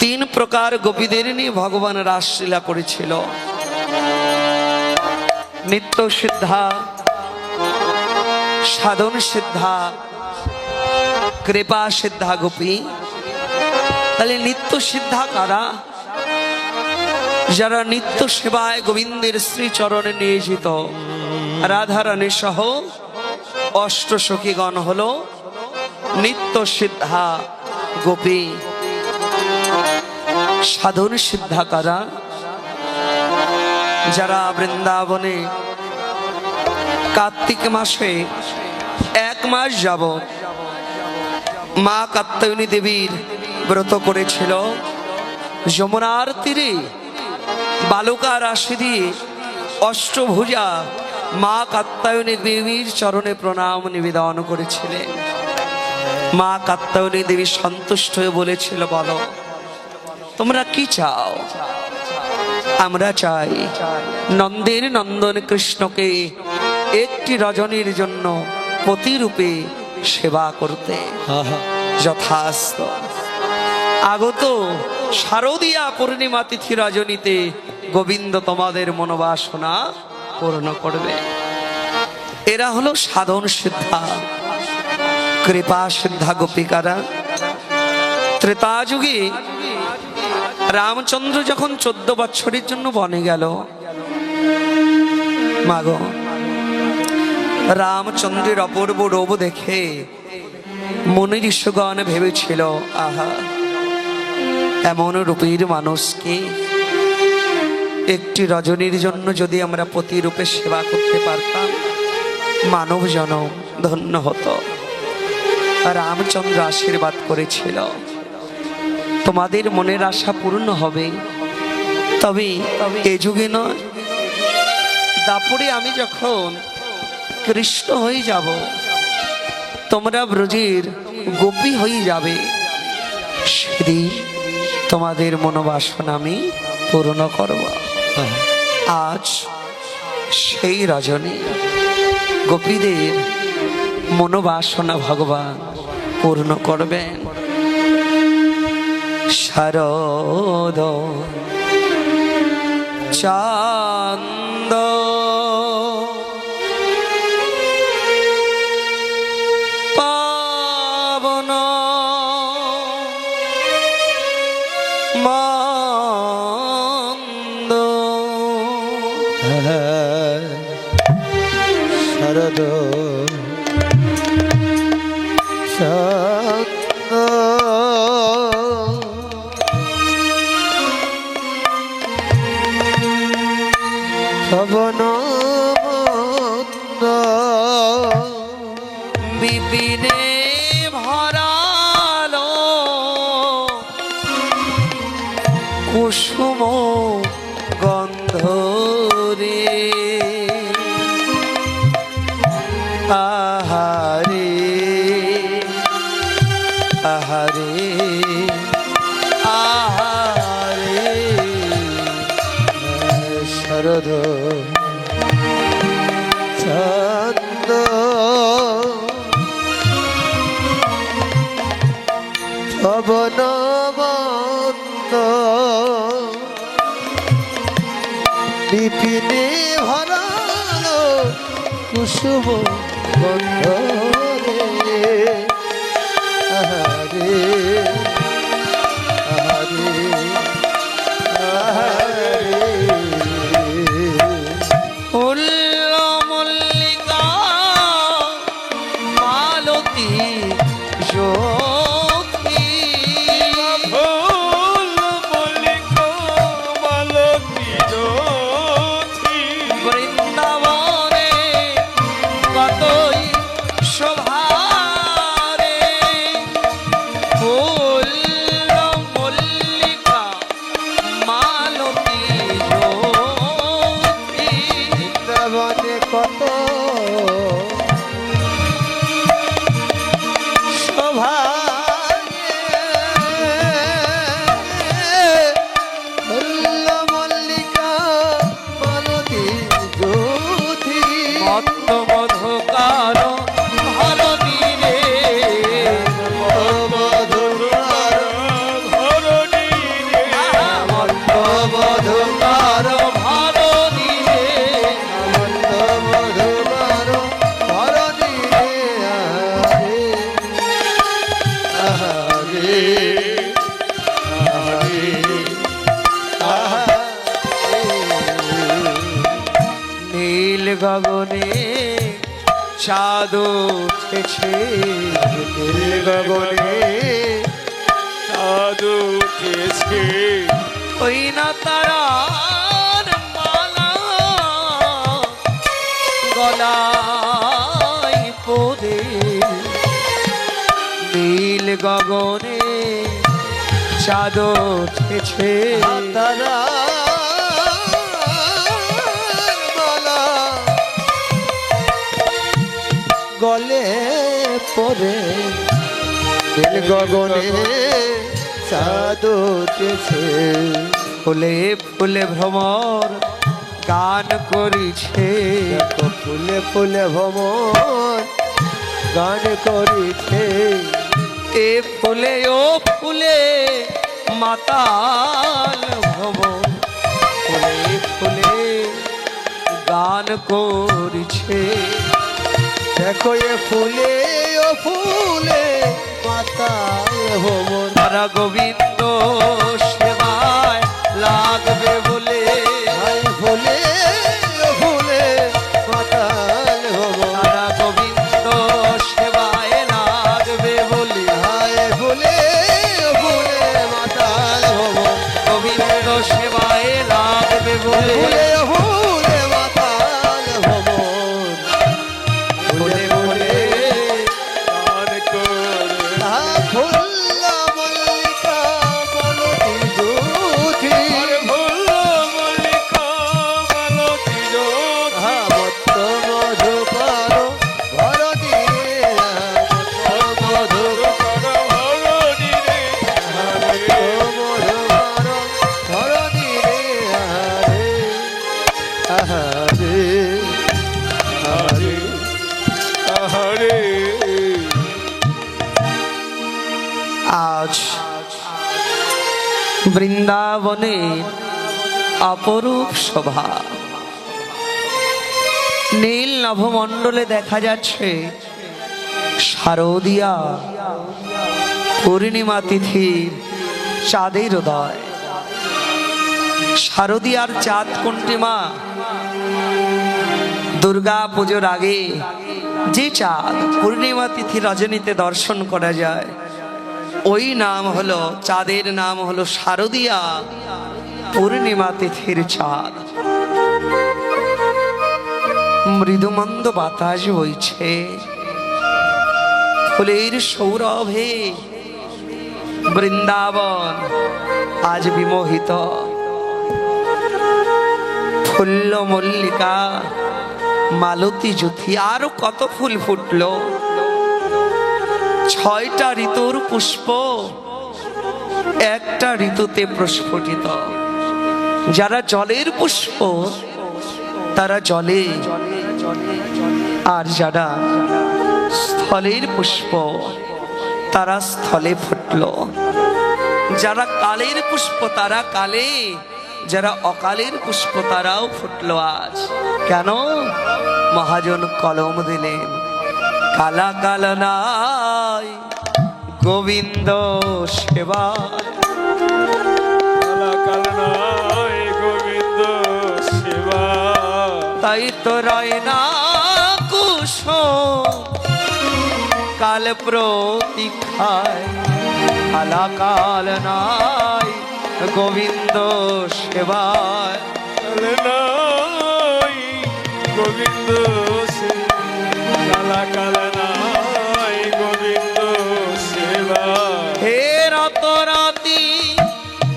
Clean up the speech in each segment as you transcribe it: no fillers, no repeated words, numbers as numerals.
তিন প্রকার গোপীদের নিয়ে ভগবান রাসলীলা করেছিল। নিত্য সিদ্ধা, সাধন সিদ্ধা, কৃপা সিদ্ধা গোপী। তাহলে নিত্য সিদ্ধা কারা? যারা নিত্য সেবায় গোবিন্দের শ্রীচরণে নিয়োজিত। রাধারানী সহ অষ্টসখীগণ হলো নিত্য সিদ্ধা গোপী। সাধন সিদ্ধা কারা? যারা বৃন্দাবনে কার্তিক মাসে 1 মাস যাবত মা কাত্যায়নী দেবীর ব্রত করেছিল। যমুনার তীরে বালুকা রাশি দিয়ে অষ্টভুজা মা কাত্যায়নী দেবীর চরণে প্রণাম নিবেদন করেছিলেন। মা কাত্যায়নী দেবী সন্তুষ্ট হয়ে বলেছিল, বলো তোমরা কি চাও? আমরা চাই নন্দের নন্দন কৃষ্ণকে একটি রজনীর জন্য পতিরূপে সেবা করতে। যথাস্ত। আগত শারদীয়া পূর্ণিমা তিথি রজনীতে গোবিন্দ তোমাদের মনোবাসনা পূর্ণ করবে। এরা হলো সাধন সিদ্ধা, কৃপা সিদ্ধা গোপিকারা। ত্রেতা যুগে রামচন্দ্র যখন 14 বছরের জন্য বনে গেল, মাগো রামচন্দ্রের অপূর্ব রূপ দেখে মুনি ঋষিগণ ভেবেছিল, আহা এমন রূপের মানুষকে একটি রজনীর জন্য যদি আমরা প্রতিরূপে সেবা করতে পারতাম, মানব জনম ধন্য হতো। রামচন্দ্র আশীর্বাদ করেছিল, তোমাদের মনের আশা পূর্ণ হবে। তবে এ যুগে নয়, দাপরে আমি যখন কৃষ্ণ হয়ে যাব, তোমরা ব্রজের গোপী হয়ে যাবে, সেদিন তোমাদের মনোবাসনা আমি পূর্ণ করব। আজ সেই রজনী গোপীদের মনোবাসনা ভগবান পূর্ণ করবেন। শারদ চান্দ পাবন মন্দ শারদ পবন বিপিনে ভরালো কুসুম গন্ধ রে, আহারে আহারে আহারে। শারদ চান্দ পবন বন্দ বিপিনে ভরালো কুসুম গন্ধ রে, আহারে আহারে আহারে। ফুল্ল মল্লিকা মালতী জ্যোতি, ফুল মল্লিকা মালতী জ্যোতি, বৃন্দাবনে কতই শোভা গগনে চাঁদ উঠেছে, নীল গগনে চাঁদ উঠেছে, ওই না তারার মালা গলায় পরে, নীল গগনে চাঁদ উঠেছে, তারা মালা গলে পরে, নীল গগনে চাঁদ উঠেছে, ফুলে ফুলে ভ্রমর গান করিছে, দেখো ফুলে ফুলে ভ্রমর গান করিছে, এ ফুলে ও ফুলে মাতাল ভ্রমর, ফুলে ফুলে গান করিছে, দেখো এ ফুলে ও ফুলে মাতাল ভ্রমর, তারা গোবিন্দ সেবায় লাগবে বলে, হাই ফুলে ও ফুলে মাতাল ভ্রমর, তারা গোবিন্দ সেবায় লাগবে বলে, হাই ফুলে ও ফুলে মাতাল ভ্রমর, গোবিন্দ সেবায় লাগবে বলে, ফুলে ও ফুলে মাতাল ভ্রমর, ফুলে ফুলে গান করে ফুল্লা মল্লিকা মালতী দুধি, আর ভুল মল্লিকা মালতী জ্যোতি, মত্ত মধু পারো ঘর দিয়ে, মত্ত মধু ভরণী রে, মধু পারো ঘর দিয়ে, আহারে আহারে আহারে আজ বৃন্দাবনে অপরূপ শোভা, নীল নভমণ্ডলে দেখা যাচ্ছে শারদিয়া পূর্ণিমা তিথির চাঁদের উদয়। শারদিয়ার চাঁদ কোনটি মা? দুর্গা পুজোর আগে যে চাঁদ পূর্ণিমা তিথি রজনীতে দর্শন করা যায়, ওই নাম হলো, চাঁদের নাম হলো শারদিয়া পূর্ণিমা তিথির চাঁদ। মৃদুমন্দ বাতাস বইছে, ফুলের সৌরভে বৃন্দাবন আজ বিমোহিত। ফুল্ল মল্লিকা মালতী জ্যোতি, আরো কত ফুল ফুটলো। 6টা ঋতুর পুষ্প একটা ঋতুতে প্রস্ফুটিত। যারা জলের পুষ্প তারা জলে, আর যারা স্থলের পুষ্প তারা স্থলে ফুটলো। যারা কালের পুষ্প তারা কালে, যারা অকালের পুষ্প তারাও ফুটলো আজ। কেন? মহাজন কলম দিলেন, কালা কালা নাই গোবিন্দ সেবা, কালা কালনায় গোবিন্দ সেবা, তাই তো রয় না কুসুম কাল প্রতীক্ষায়, কালা কাল নাই গোবিন্দ সেবায়। কালনায় গোবিন্দ সেবা, কালা কালনায় গোবিন্দ সেবা, হে রাত রাতি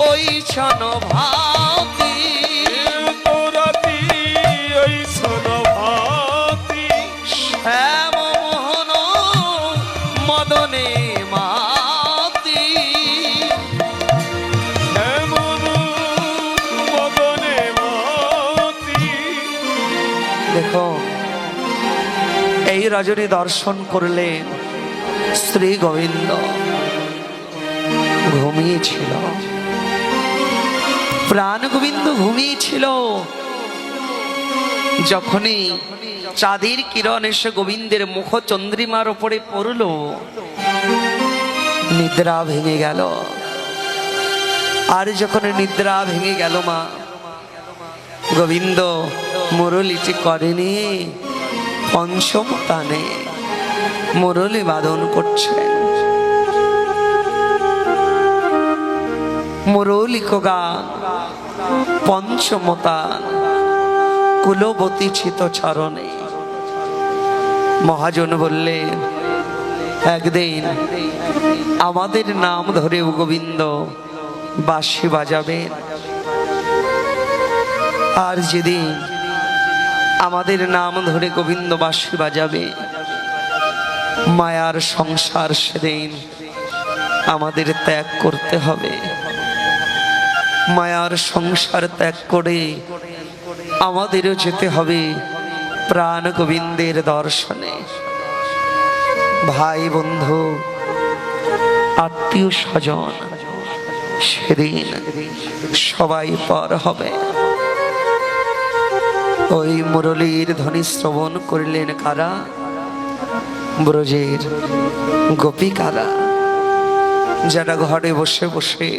ওই ছন ভাতি, তোরাতি ওই সোনভাতি, শ্যাম মোহন মদনে মাতি। এমন মদনে মাতি। দেখো, এই রজনী দর্শন করলেন শ্রী গোবিন্দ, ঘুমিয়েছিল, প্রাণ গোবিন্দ ঘুমিয়েছিল। যখনই চাঁদের কিরণ এসে গোবিন্দের মুখ চন্দ্রিমার উপরে পড়ল, নিদ্রা ভেঙে গেল। আর যখন নিদ্রা ভেঙে গেল মা, গোবিন্দ মুরলিটি করেনি, পঞ্চম তানে মুরলি বাদন করছেন। মুরলিক গান পঞ্চমতান কুলবতী চিত চরণে। মহাজন বললেন, একদিন আমাদের নাম ধরে গোবিন্দ বাঁশি বাজাবেন, আর যেদিন আমাদের নাম ধরে গোবিন্দ বাঁশি বাজাবে, মায়ার সংসার সেদিন আমাদের ত্যাগ করতে হবে। মায়ার সংসার ত্যাগ করে আমাদেরও যেতে হবে প্রাণ গোবিন্দের দর্শনে। ভাই বন্ধু আত্মীয় স্বজন সেদিন সবাই পর হবে। ওই মুরলীর ধ্বনি শ্রবণ করিলেন কারা? ব্রজের গোপিকারা, যারা ঘরে বসে বসে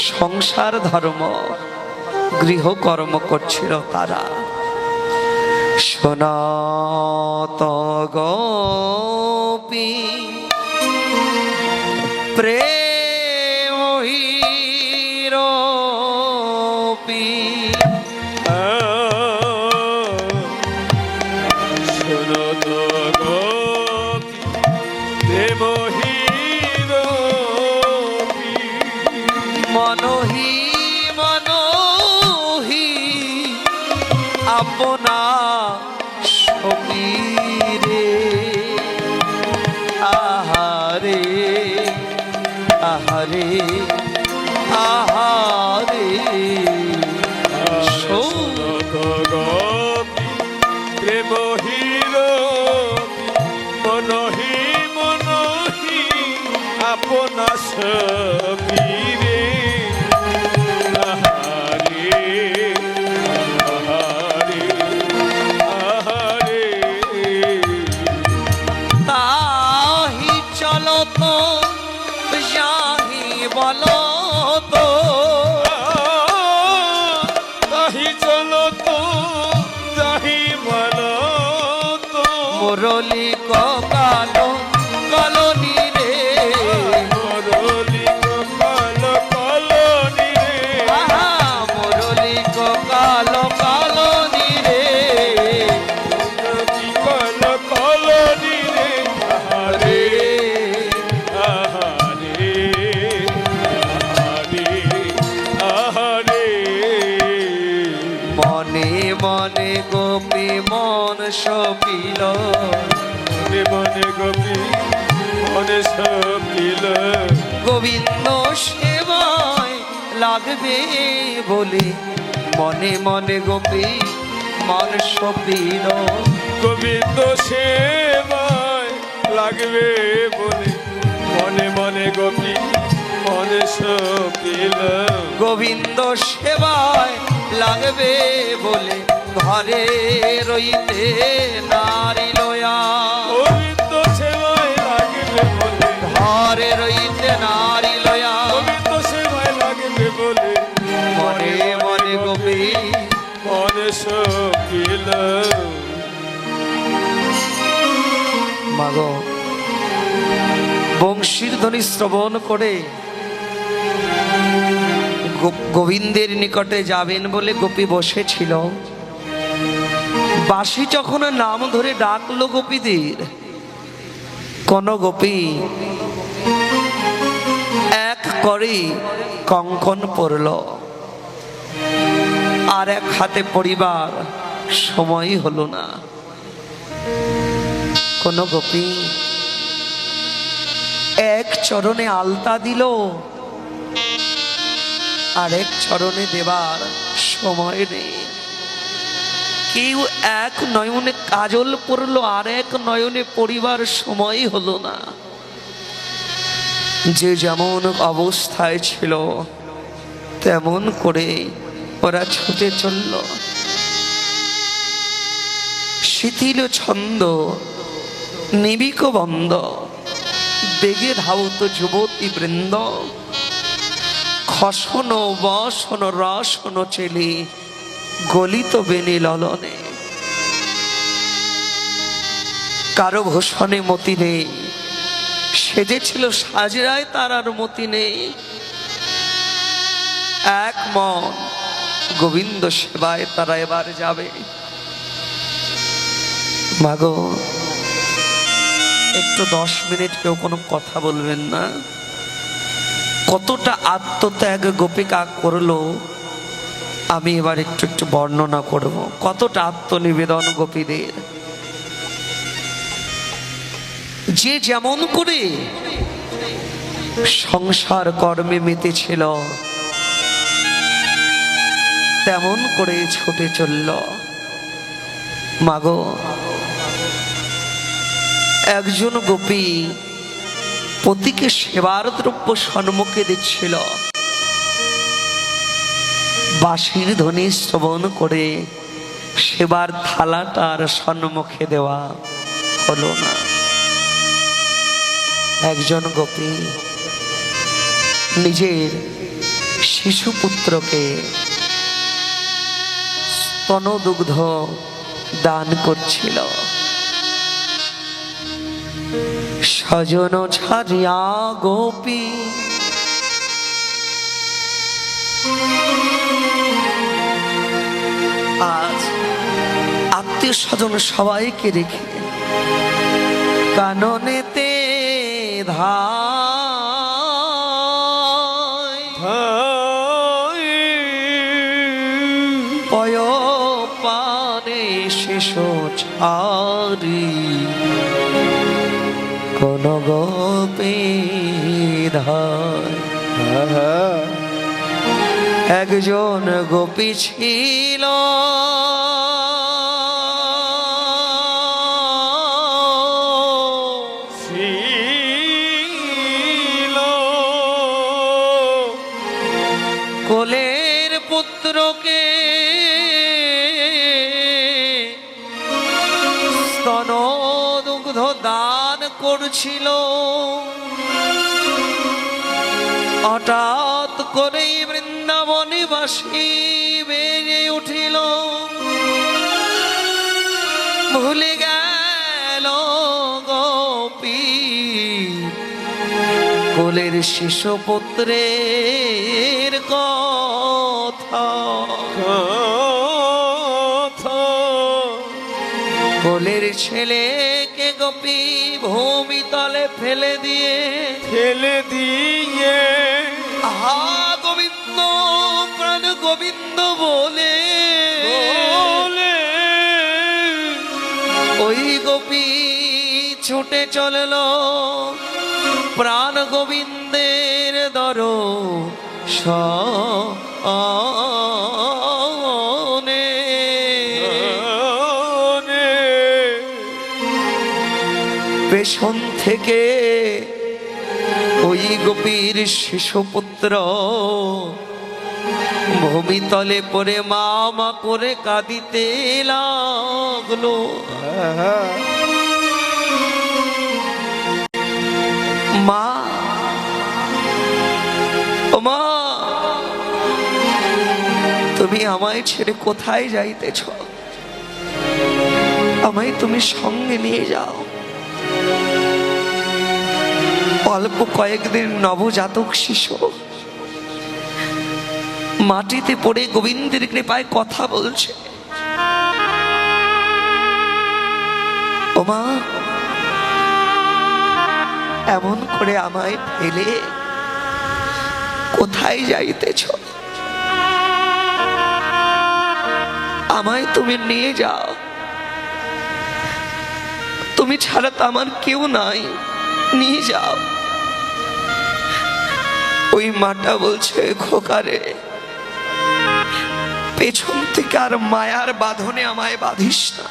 সংসার ধর্ম গৃহকর্ম করছিল তারা। সনাত গোপী প্রেম হিরোপী মনোহি মনোহি আপনা সমীরে। আহারে আহারে আহারে প্রেম হিরো মনহি মনহি আপনা সবীরে। আহারে আহারে আহারে তাহি চলো তো যাহি বলো তো, তাহি চলো তো যাহি বলো তো। মুরলি কালো কলোনি রে, মুরলি কালো কলোনি রে। আহা মুরলি কালো কলোনি রে। কালো কলোনি রে। আহারে আহারে আহারে আহারে। মনে মনে গোপী মন সপিল, মনে মনে গোপী মনে সপিল। গোবিন্দ সেবায় লাগবে বলে মনে মনে গোপী মন সপিল। গোবিন্দ সেবায় লাগবে বলে মনে মনে গোপী মনে সপিল। গোবিন্দ সেবায় লাগবে বলে ঘরে রইতে নারী লয়া। গোবিন্দ সেবায় লাগবে বলে ঘরে রইতে নারী লয়া। গোবিন্দ সেবায় লাগবে বলে মনে মনে গোপী মনে সপিল। মাগো বংশীর ধ্বনি শ্রবণ করে গোবিন্দের নিকটে যাবেন বলে গোপী বসেছিল। বাঁশি যখন নাম ধরে ডাকলো গোপীদের, কোন গোপী এক করে কঙ্কন পরল, আর এক হাতে পরিবার সময় হলো না। কোন গোপী এক চরণে আলতা দিল, আর এক চরণে দেবার সময় নেই। কেউ এক নয়নে কাজল পরলো, আর এক নয়নে পরিবার সময় হলো না। যে যেমন অবস্থায় ছিল তেমন করে ওরা ছুটে চলল। শিথিল ছন্দ নিবিক বন্ধ, বেগে ধাউত যুবতী বৃন্দ। খসন বসন রসন চেলে গলিত বেনি ললনে, কারো ভূষণে মতি নেই, সেজেছিল সাজরায় তার আর মতি নেই। এক মন গোবিন্দ সেবায় তারা এবার যাবে। মাগো, একটু 10 মিনিট কেউ কোনো কথা বলবেন না। কতটা আত্মত্যাগ গোপিকা করলো আমি এবার একটু একটু বর্ণনা করব। কতটা আত্মনিবেদন গোপীদের। যে যেমন করে সংসার কর্মে মেতেছিল তেমন করে ছুটে চলল। মাগো, একজন গোপী পতিকে সেবার দ্রব্য সম্মুখে দিচ্ছিল। বাঁশির ধ্বনি শ্রবণ করে সেবার থালাটার সম্মুখে দেওয়া হলো না। একজন গোপী নিজের শিশুপুত্রকে স্তনদুগ্ধ দান করছিল। স্বজন ছাড়িয়া গোপী আজ আত্মীয় স্বজন সবাইকে রেখে কাননেতে পয় পানে শিশু ছাড়ি কোন গোপী একজন গোপী ছিল কোলের পুত্রকে স্তন দুগ্ধ দান করছিল। হঠাৎ করেই বৃন্দাবনে বাসি বেজে উঠিল। ভুলে গেল গোপী কোলের শিশু পুত্রের কথা। কোলের ছেলেকে গোপী ভূমি তলে ফেলে দিয়ে আহা গোবিন্দ প্রাণ গোবিন্দ বলে ওই গোপী ছুটে চলল প্রাণ গোবিন্দের দর্শনে। পেছন থেকে ওই গোপীর শিশুপুত্র ভূমিতলে পড়ে মা মা করে কাঁদিতে লাগলো। মা, ও মা, তুমি আমায় ছেড়ে কোথায় যাইতেছ? আমায় তুমি সঙ্গে নিয়ে যাও। অল্প কয়েকদিন নবজাতক শিশু মাটিতে পড়ে গোবিন্দের কৃপায় কথা বলছে। ও মা, এমন করে আমায় ফেলে কোথায় যাইতেছ? আমায় তুমি নিয়ে যাও। তুমি ছাড়া তো আমার কেউ নাই, নিয়ে যাও। ওই মাটা বলছে, খোকারে, পেছন থেকে আর মায়ার বাঁধনে আমায় বাঁধিস না।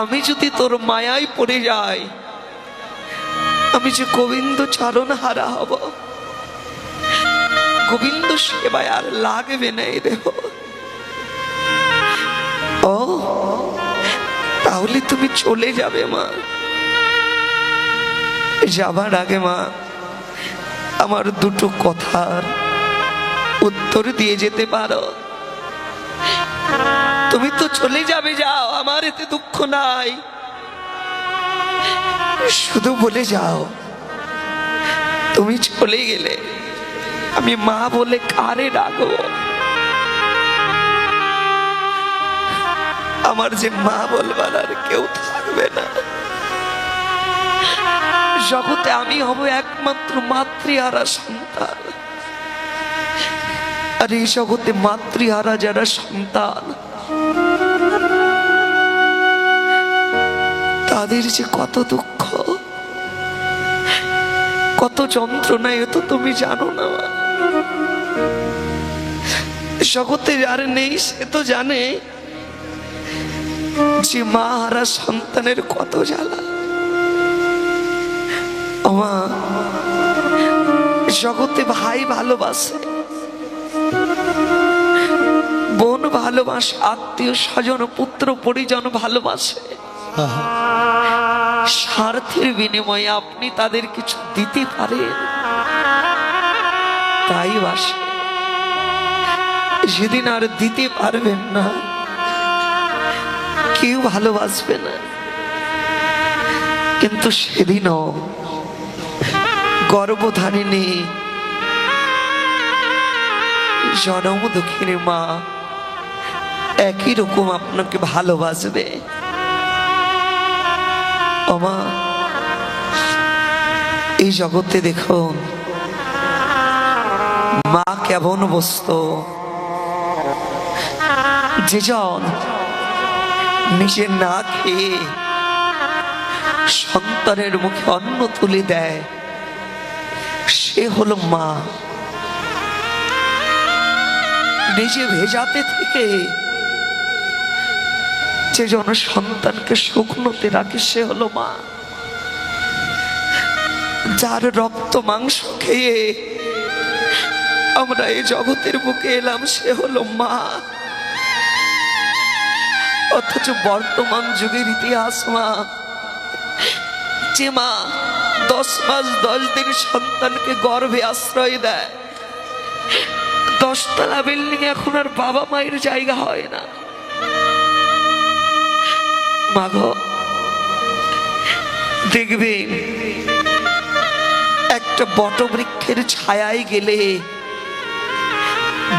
আমি যদি তোর মায়ায় পড়ে যাই, আমি যে গোবিন্দ চারণ হারা হব। গোবিন্দ সেবায় আর লাগবে না এ দেহ। ও, তাহলে তুমি চলে যাবে মা। যাবার আগে মা আমার দুটো কথার উত্তর দিয়ে যেতে পারো? তুমি তো চলে যাবে, যাও, আমার এতে দুঃখ নাই। শুধু বলে যাও, তুমি চলে গেলে আমি মা বলে কারে ডাকবো? আমার যে মা বলবার আর কেউ থাকবে না। জগতে আমি হব একমাত্র মাতৃহারা সন্তান। আর এই জগতে মাতৃহারা যারা সন্তান, তাদের যে কত দুঃখ, কত যন্ত্রণা, এ তো তুমি জানো না। জগতে যার নেই সে তো জানে যে মা হারা সন্তানের কত জ্বালা। মা, জগতে ভাই ভালোবাসে, বোন ভালোবাসে, আত্মীয় স্বজন পুত্র পরিজন ভালোবাসে। স্বার্থের বিনিময়ে আপনি তাদের কিছু দিতে পারেন, তাই বাসে। সেদিন আর দিতে পারবেন না, কেউ ভালোবাসবে না। কিন্তু সেদিনও গর্ভধারিণী জনম দুঃখিনী মা একই রকম আপনাকে ভালোবাসবে। ও মা, এই জগতে দেখুন মা কেমন বস্তু। যেজন নিজে না খেয়ে সন্তানের মুখে অন্ন তুলে দেয়, সে হলো মা। নিজে ভেজাতে থেকে যে জন সন্তানকে শুকনোতে রাখে, সে হলো মা। যার রক্ত মাংস খেয়ে আমরা এই জগতের বুকে এলাম, সে হলো মা। অথচ বর্তমান যুগের ইতিহাস মা, যে মা 10 মাস 10 দিন সন্তানকে গর্ভে আশ্রয় দেয়, 10 তলা বিল্ডিং এখন আর বাবা মায়ের জায়গা হয় না। মাগো, দেখবেন একটা বটবৃক্ষের ছায়ায় গেলে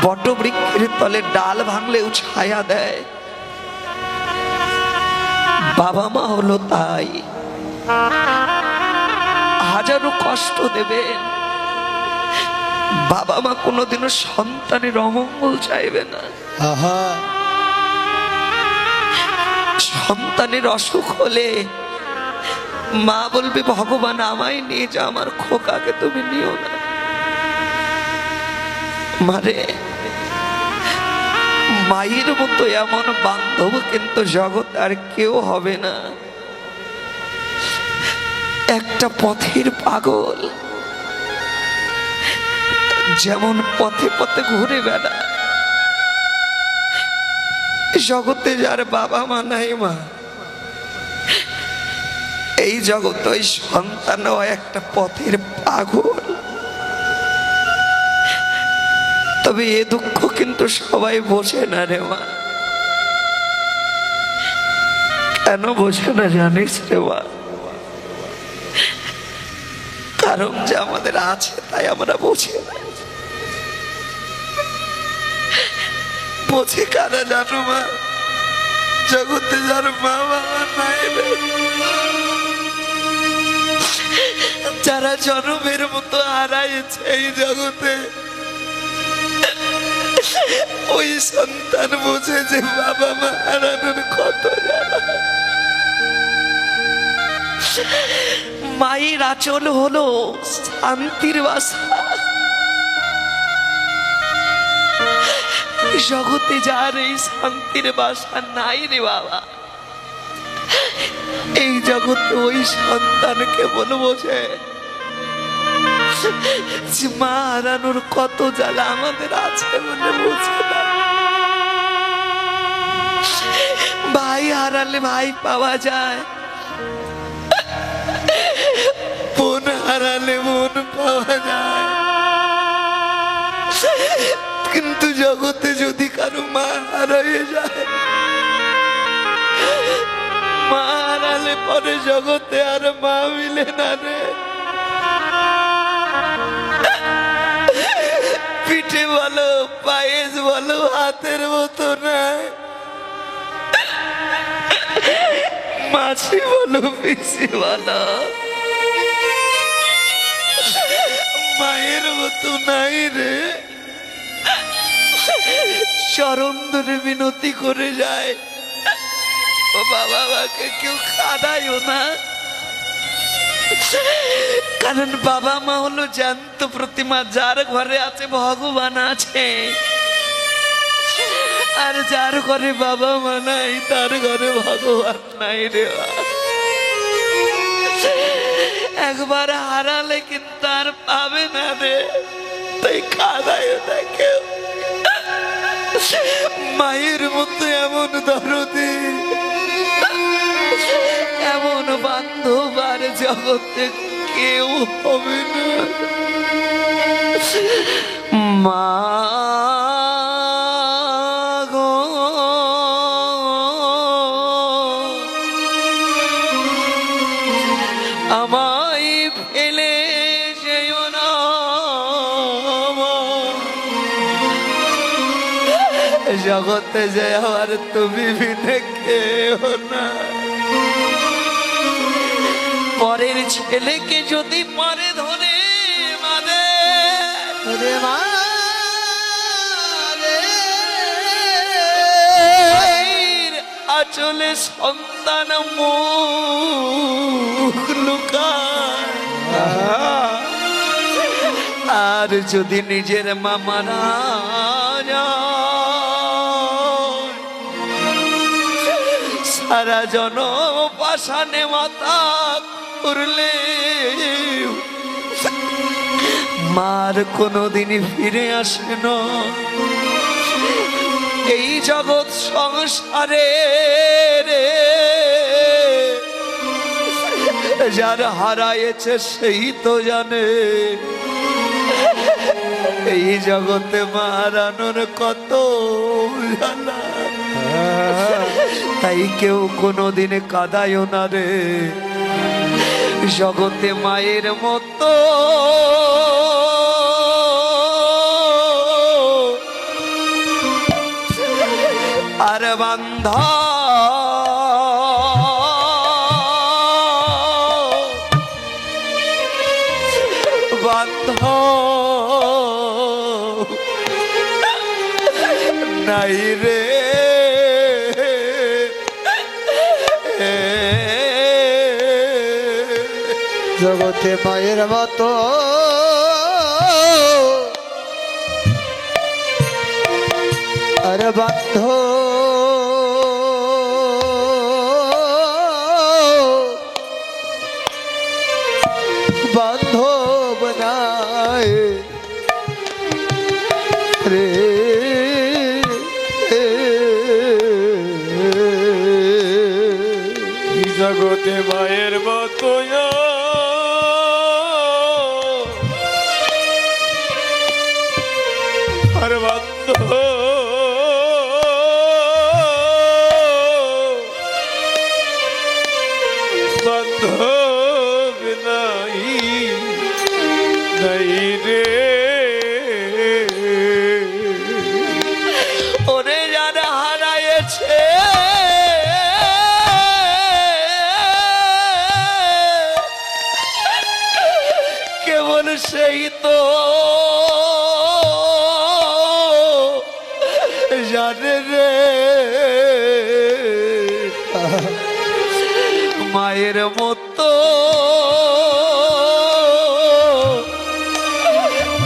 বটবৃক্ষের তলে ডাল ভাঙলেও ছায়া দেয়। বাবা মা হলো তাই, হাজারো কষ্ট দেবেন, বাবা মা কোনোদিনও সন্তানের অমঙ্গল চাইবে না। সন্তানের অসুখ হলে মা বলবে, ভগবান আমায় নিয়ে যা, আমার খোকাকে তুমি নিও না। মারে, মায়ের মতো এমন বান্ধব কিন্তু জগৎ আর কেউ হবে না। একটা পথের পাগল যেমন পথে পথে ঘুরে বেড়ায়, জগতে যার বাবা মা নাই মা, এই জগৎ ওই সন্তানও একটা পথের পাগল। তবে এ দুঃখ কিন্তু সবাই বোঝে না রে মা। কেন বোঝে না জানিস রে মা? কারণ যে আমাদের আছে তাই আমরা বুঝি না। বোঝে কারা জানো মা? জগতে যার মা বাবা নাই রে, যারা জন্মের মতো হারাইছে এই জগতে, ওই সন্তান বোঝে যে বাবা মা হারানোর কত জ্বালা। মায়ের আঁচল হলো শান্তির বাসা। জগতে যার এই শান্তির বাসা নাই রে বাবা, এই জগতে ওই সন্তান কেমন বোঝে যে মা হারানোর কত জ্বালা আমাদের আছে বলে বোঝে না। ভাই হারালে ভাই পাওয়া যায়, বোন হারালে বোন পাওয়া যায়, কিন্তু জগতে যদি কারো মা হারিয়ে যায়, মা হারালে পরে জগতে আর মা মিলে না রে। পিঠে বলো, পায়েস বলো, হাতের মতো নাই। মাছি বলো, পিসি বলো, মায়ের মতো নাই রে। চরণ ধরে বিনতি করে যায়, ও বাবা, মাকে কেউ খাদাইও না। কারণ বাবা মা হলো জ্যান্ত প্রতিমা, যার ঘরে আছে ভগবান আছে, আর যার ঘরে বাবা মা নাই তার ঘরে ভগবান নাই রে। একবার হারালে কিন্তু আর পাবে না রে, তাই কাঁদায় না কেউ। মায়ের মতো এমন দরদি, এমন বান্ধব আর জগতে কেউ হবে না। মা গো, আমায় ফেলে যেও না, জগতে যে আর তুমি বিনে কেউ না। পরের ছেলেকে যদি পরে ধরে মানে রে মা রে, আচলে সন্তান মুখ লুকায়, আর যদি নিজের মামারা সারা জনম পাশানে মাথা করলে মার কোনোদিনই ফিরে আসে না। এই জগৎ সংসারে রে, যারা হারায়েছে সেই তো জানে এই জগতে মা হারানোর কত জ্বালা। তাই কেউ কোনোদিন কাঁদায়ও না রে, জগতে মায়ের মতো আর বান্ধা নাই রে। জগতে মায়ের মতো আর বাধ্য বান্ধব নাই রে। জগতে মায়ের মতো আর বান্ধব বান্ধব নাই নাই রে। ওরে যারা হারায়েছে কেবল সেই তো জানে রে, মায়ের মতো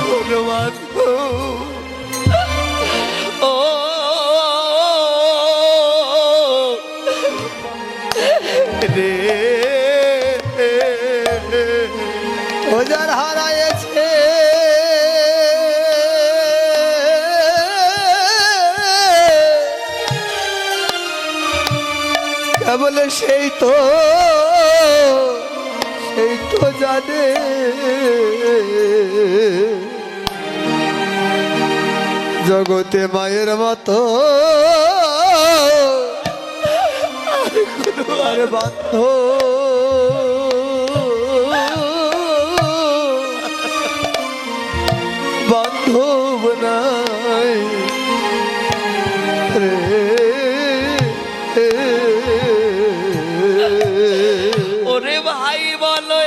কোনো বান্ধব ও রে। ও যার হারায়েছে কেবল সেই তো জানে জগতে মায়ের মতো আর বান্ধব নাই রে। ওরে ভাই বলো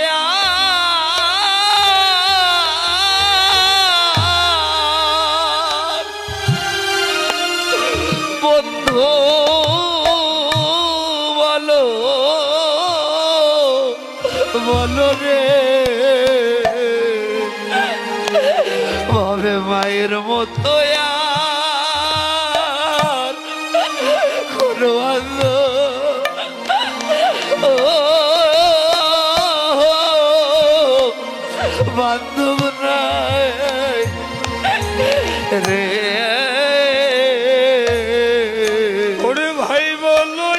বন্ধু বলো বলো রে ভাবে মায়ের মতো আর কোনো বান্ধব নাই রে। ওরে ভাই বলো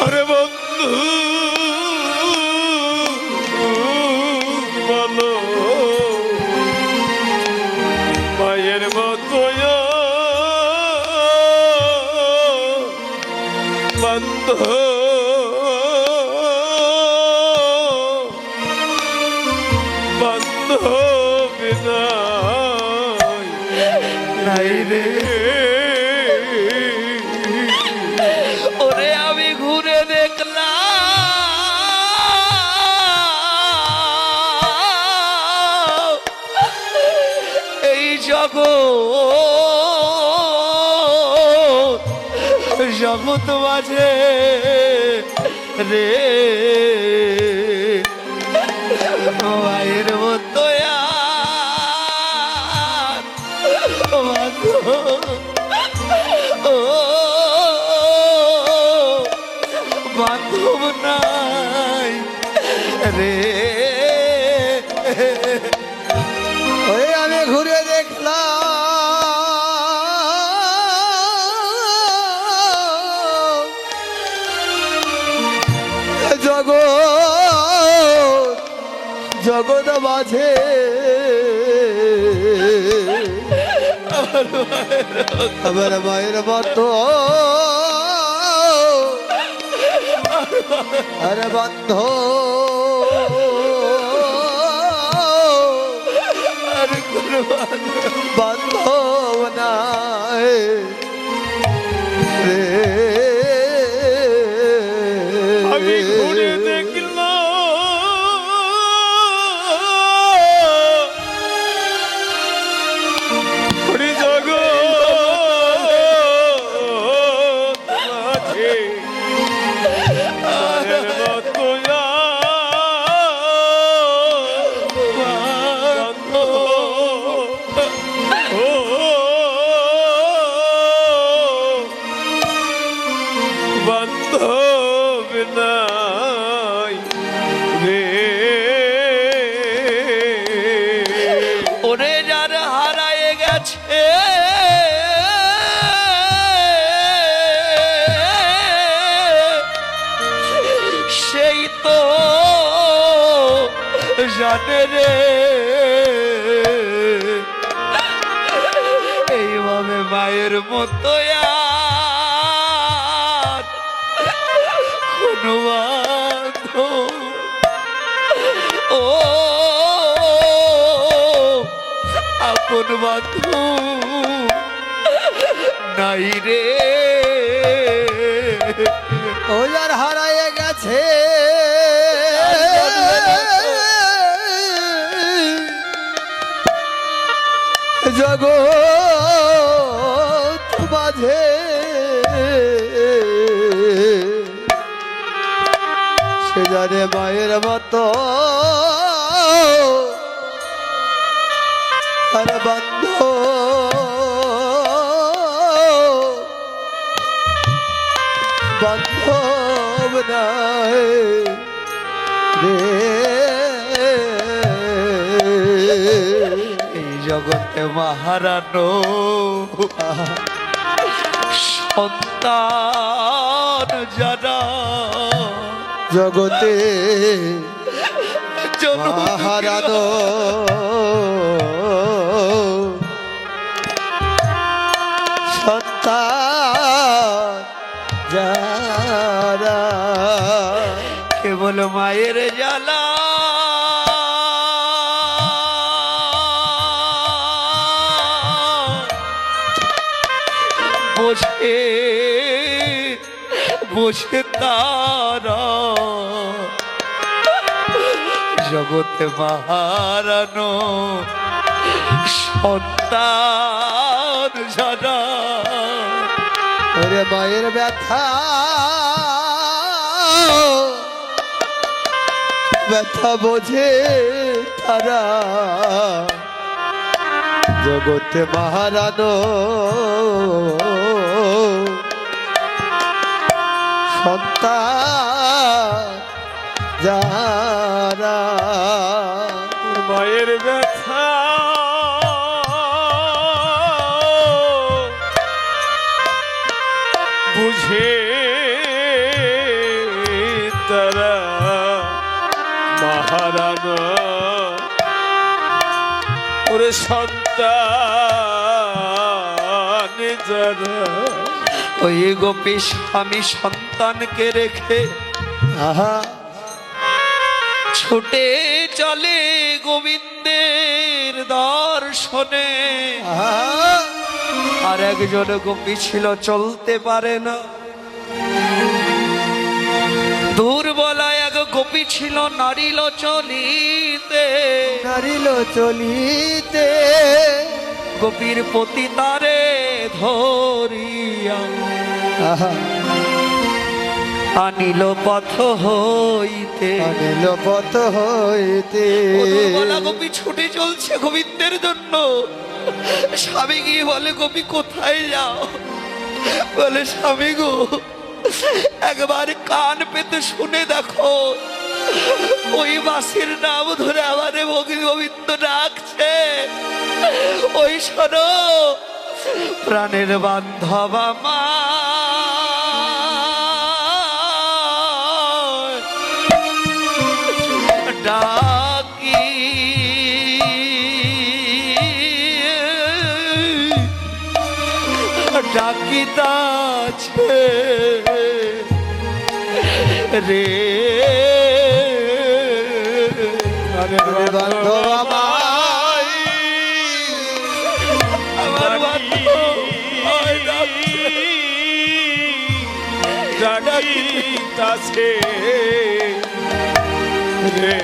আরে বন্ধু বলো মায়ের মতো বান্ধব বান্ধব নাই রে। ওরে আমি ঘুরে দেখলাম এই জগৎ মাঝে রে মায়ের মতো আর বান্ধব নাই রে। ওই আমি ঘুরে দেখলাম জগৎ মাঝে আমার মায়ের মতো আরে বান্ধব নাই রে। আমি ঘুরে দেখলাম ওরে জগৎ মাঝে মায়ের মতো বান্ধব নাই রে। ওরে যার হারায় গেছে সেই তো জানে রে এইভাবে মায়ের মতো আর কোনো বান্ধব ও আপন বান্ধব নাই রে। ওই আর হারায় গেছে জগৎ মাঝে সে জানে মায়ের মতো আর বান্ধব নাই রে। এই জগতে মহারানো সন্তান যারা জগতে জনম হারানো সন্তান যারা কেবল মায়ের জ্বালা বসে বসে তারা জগতে বাহারানো সন্তান যারা ওরে মায়ের ব্যথা ব্যথা বোঝে তারা জগতে মহারানো সন্তান যারা মায়ের ব্যথা বুঝে তারা মহারানা ওরে সন্তান যারা ওই গোপী স্বামী সন্তানকে রেখে আহা ছুটে চলে গোবিন্দের দর্শনে আহা আর একজন গোপী ছিল চলতে পারে না দুর্বলা এক গোপী ছিল নারিল চলিতে নারিল চলিতে গোপীর পতি তারে ধরিয়া আহা আনিল পথ হইতে অনিল পথ হইতে ও দুর্বলা গোপী ছুটে চলছে গোবিন্দের জন্য স্বামী গিয়ে বলে গোপী কোথায় যাও বলে স্বামী গো একবার কান পেতে শুনে দেখো ওই বাসির নাম ধরে আমারে গোবিন্দ ডাকছে ওই শোনো প্রাণের বান্ধব আমার ডাকি ডাকিতাছে রে বান্ধব আমার আমার বান্ধব আমায় ডাকছে। ডাকিতাছে রে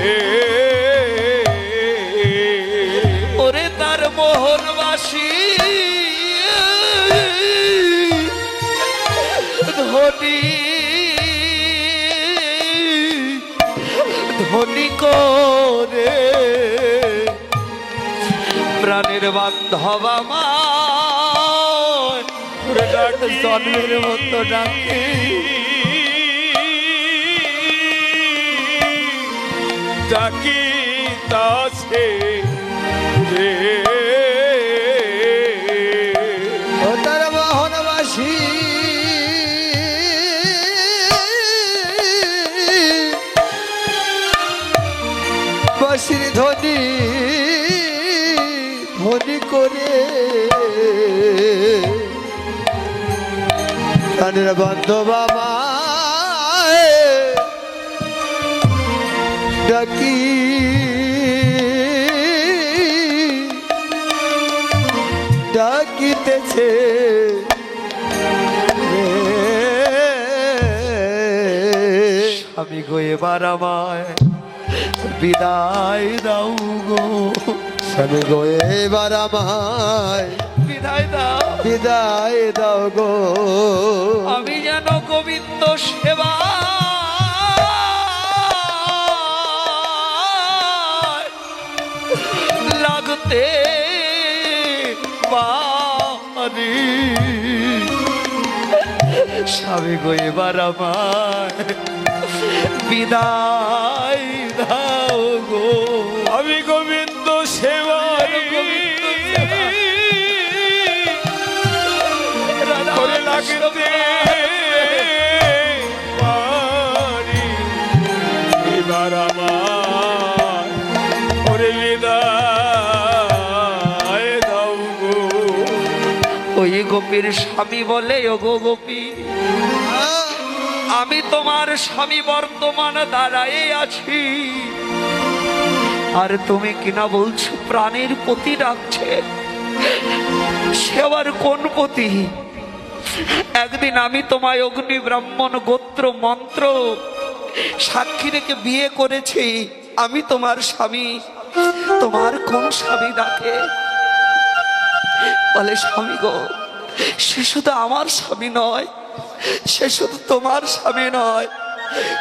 ওরে তার মোহনবাসী ধনী ধনী করে প্রাণের বান্ধব আমার জন্মের মতো ডাকে ডাকিতাছে রে ও তার মোহনবাসী বাসির ধ্বনি ধ্বনি করে প্রাণের বান্ধব আমায় ডাকি ডাকিতেছে আমি গো এবার আমায় বিদায় দাও গো স্বামী গো এবার আমায় বিদায় দাও বিদায় দাও গো আমি যেন গোবিন্দ সেবা লাগতে পারি স্বামী গো এবার আমার বিদায় দাও গো আমি গোবিন্দ সেবাই করে লাগতে পারি এবার আমার বিদায় দাও গো। ওই গোপীর স্বামী বলে, ওগো গোপী, আমি তোমার স্বামী বর্তমান দাঁড়ায় আছি, আর তুমি কিনা বলছো প্রাণের পতি ডাকছে। সে আবার কোন পতি? একদিন আমি তোমায় অগ্নি ব্রাহ্মণ গোত্র মন্ত্র সাক্ষী রেখে বিয়ে করেছি, আমি তোমার স্বামী। তোমার কোন স্বামী ডাকে? বলে, স্বামী গো, সে শুধু আমার স্বামী নয়, সে শুধু তোমার স্বামী নয়,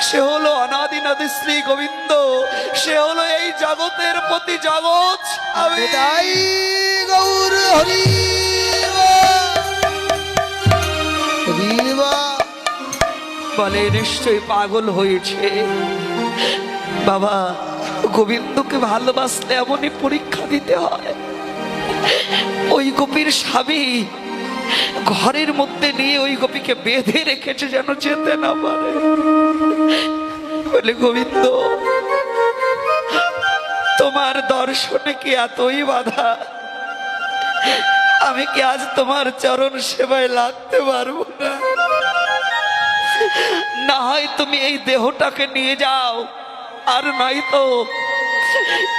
সে হলো অনাদিনাদি শ্রী গোবিন্দ, সে হলো এই জগতের প্রতি জগৎ আমি। বিদায় গৌর হরি বলে, নিশ্চয়ই পাগল হয়েছে বাবা। গোবিন্দকে ভালোবাসলে এমনই পরীক্ষা দিতে হয়। ওই গোপীর স্বামী ঘরের মধ্যে নিয়ে ওই গোপীকে বেঁধে রেখেছে যেন যেতে না পারে। বলে, গোবিন্দ, তোমার দর্শনে কি এতই বাধা? আমি কি আজ তোমার চরণ সেবায় লাগতে পারবো না? না হয় তুমি এই দেহটাকে নিয়ে যাও, আর নাই তো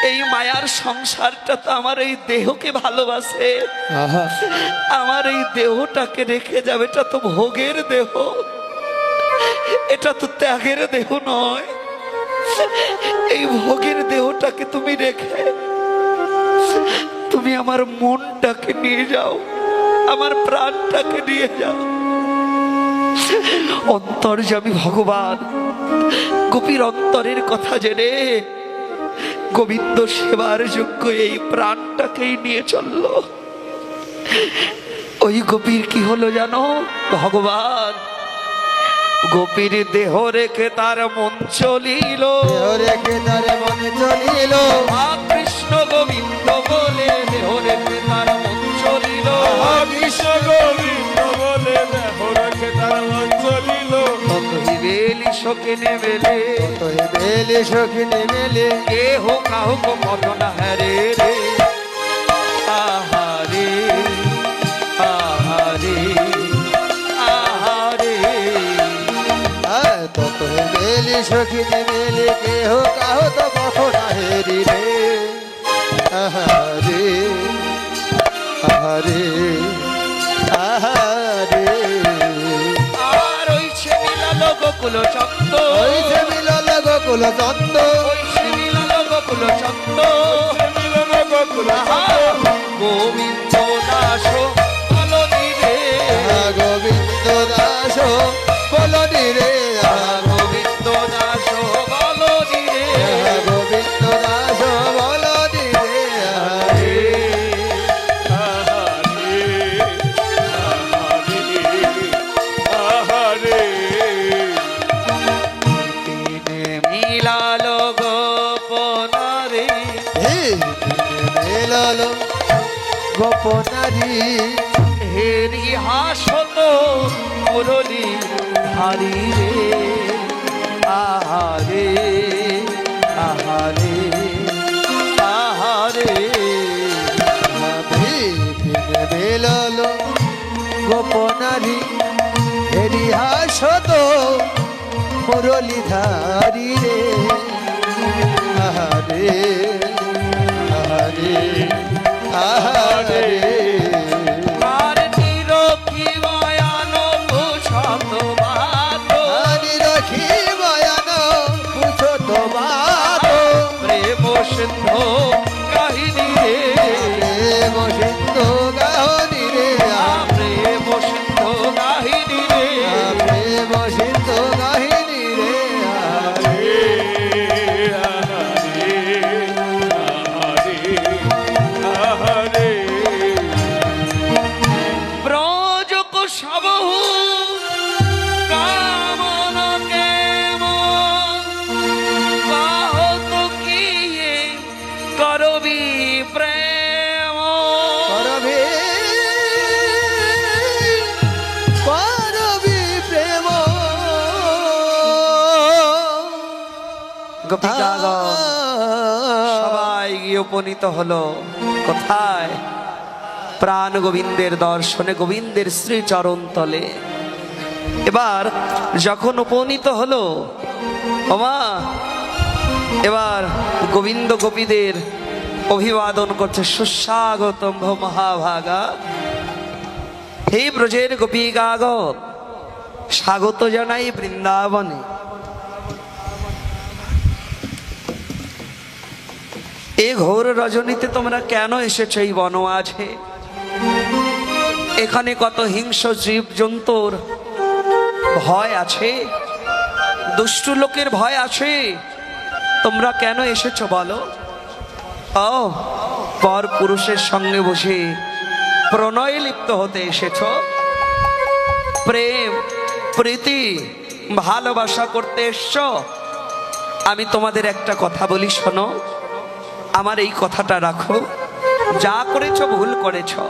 এই মায়ার সংসারটা তো আমার এই দেহকে ভালোবাসে। আমার এই দেহটাকে রেখে যাবে, এটা তো ভোগের দেহ, এটা তো ত্যাগের দেহ নয়। এই ভোগের দেহটাকে তুমি রেখে তুমি আমার মনটাকে নিয়ে যাও, আমার প্রাণটাকে নিয়ে যাও। অন্তর্যামী ভগবান গোপীর অন্তরের কথা জেনে গোবিন্দ সেবার যোগ্য এই প্রাণটাকেই নিয়ে চলল। ওই গোপীর কি হলো জানো? ভগবান গোপীর দেহ রেখে তার মন চলিল, রেখে তার মন চলিল। কৃষ্ণ গোবিন্দ বলে দেহ রেখে তার মন চলিল। কৃষ্ণ গোবিন্দ বলে দেহ রেখে তার মন চলিল। ততই বেলি শোকিনে বেলে, তোই বেলে সখিনে মেলে, কেহ কাহক মতনা হারে রে। আহারে আহারে আহারে। তোই বেলে সখিনে মেলে, কেহ কাহ তো কখন হেরি রে। আহারে আহারে আহারে। আর ওই সে মিলাল গোকুল চন্দ, ওই যে মিলল গোকুল চন্দ, ওই সে মিলাল গোকুল চন্দ। মিলন গোকুল গোবিন্দ দাস বলনি রে, গোবিন্দ দাস বলনি রে। গোবিন্দ দাস বলনি রে। গোবিন্দ দাস বলনি রে। আহারে মিলাল গোপনারে, মিলল গোপনারী, হেরি হাসত মুরলি ধারি রে। আহারে আহারে আহারে। মিলল গোপনারী, হেরি হাসত মুরলীধারী রে। আহারে আহারে আহারে। আর নিরখি বয়ান বুঝত বাত, রাখি বয়ান বুঝো তো বাত, প্রেম সিন্ধু কাহিনী রে। প্রেম সিন্ধু গাহনি রে। প্রেম সিন্ধু কাহিনী রে। প্রেম সিন্ধু গাহিনী রে। ব্রজ কো সবহু কামন কেমন, কাহত কিয়ে করবি প্রেম। করবি করবি প্রেম। গোপিকাগণ সবাই জায়গায় গিয়ে উপনীত হলো কোথায়? প্রাণ গোবিন্দের দর্শনে, গোবিন্দের শ্রীচরণ তলে। এবার যখন উপনীত হলো, ওমা এবার গোবিন্দ গোপীদের অভিবাদন করছে, সুস্বাগতম ভো মহাভাগা, হে ব্রজের গোপীগাগণ, স্বাগত জানাই বৃন্দাবনে। এই ঘোর রজনীতে তোমরা কেন এসেছো এই বনমাঝে? এখানে কত হিংস্র জীব জন্তুর ভয় আছে, দুষ্টু লোকের ভয় আছে, তোমরা কেন এসেছো বলো? ও পর পুরুষের সঙ্গে বসে প্রণয়ে লিপ্ত হতে এসেছো, প্রেম প্রীতি ভালোবাসা করতে এসছো। আমি তোমাদের একটা কথা বলি, শোনো, আমার এই কথাটা রাখো, যা করেছো ভুল করেছো।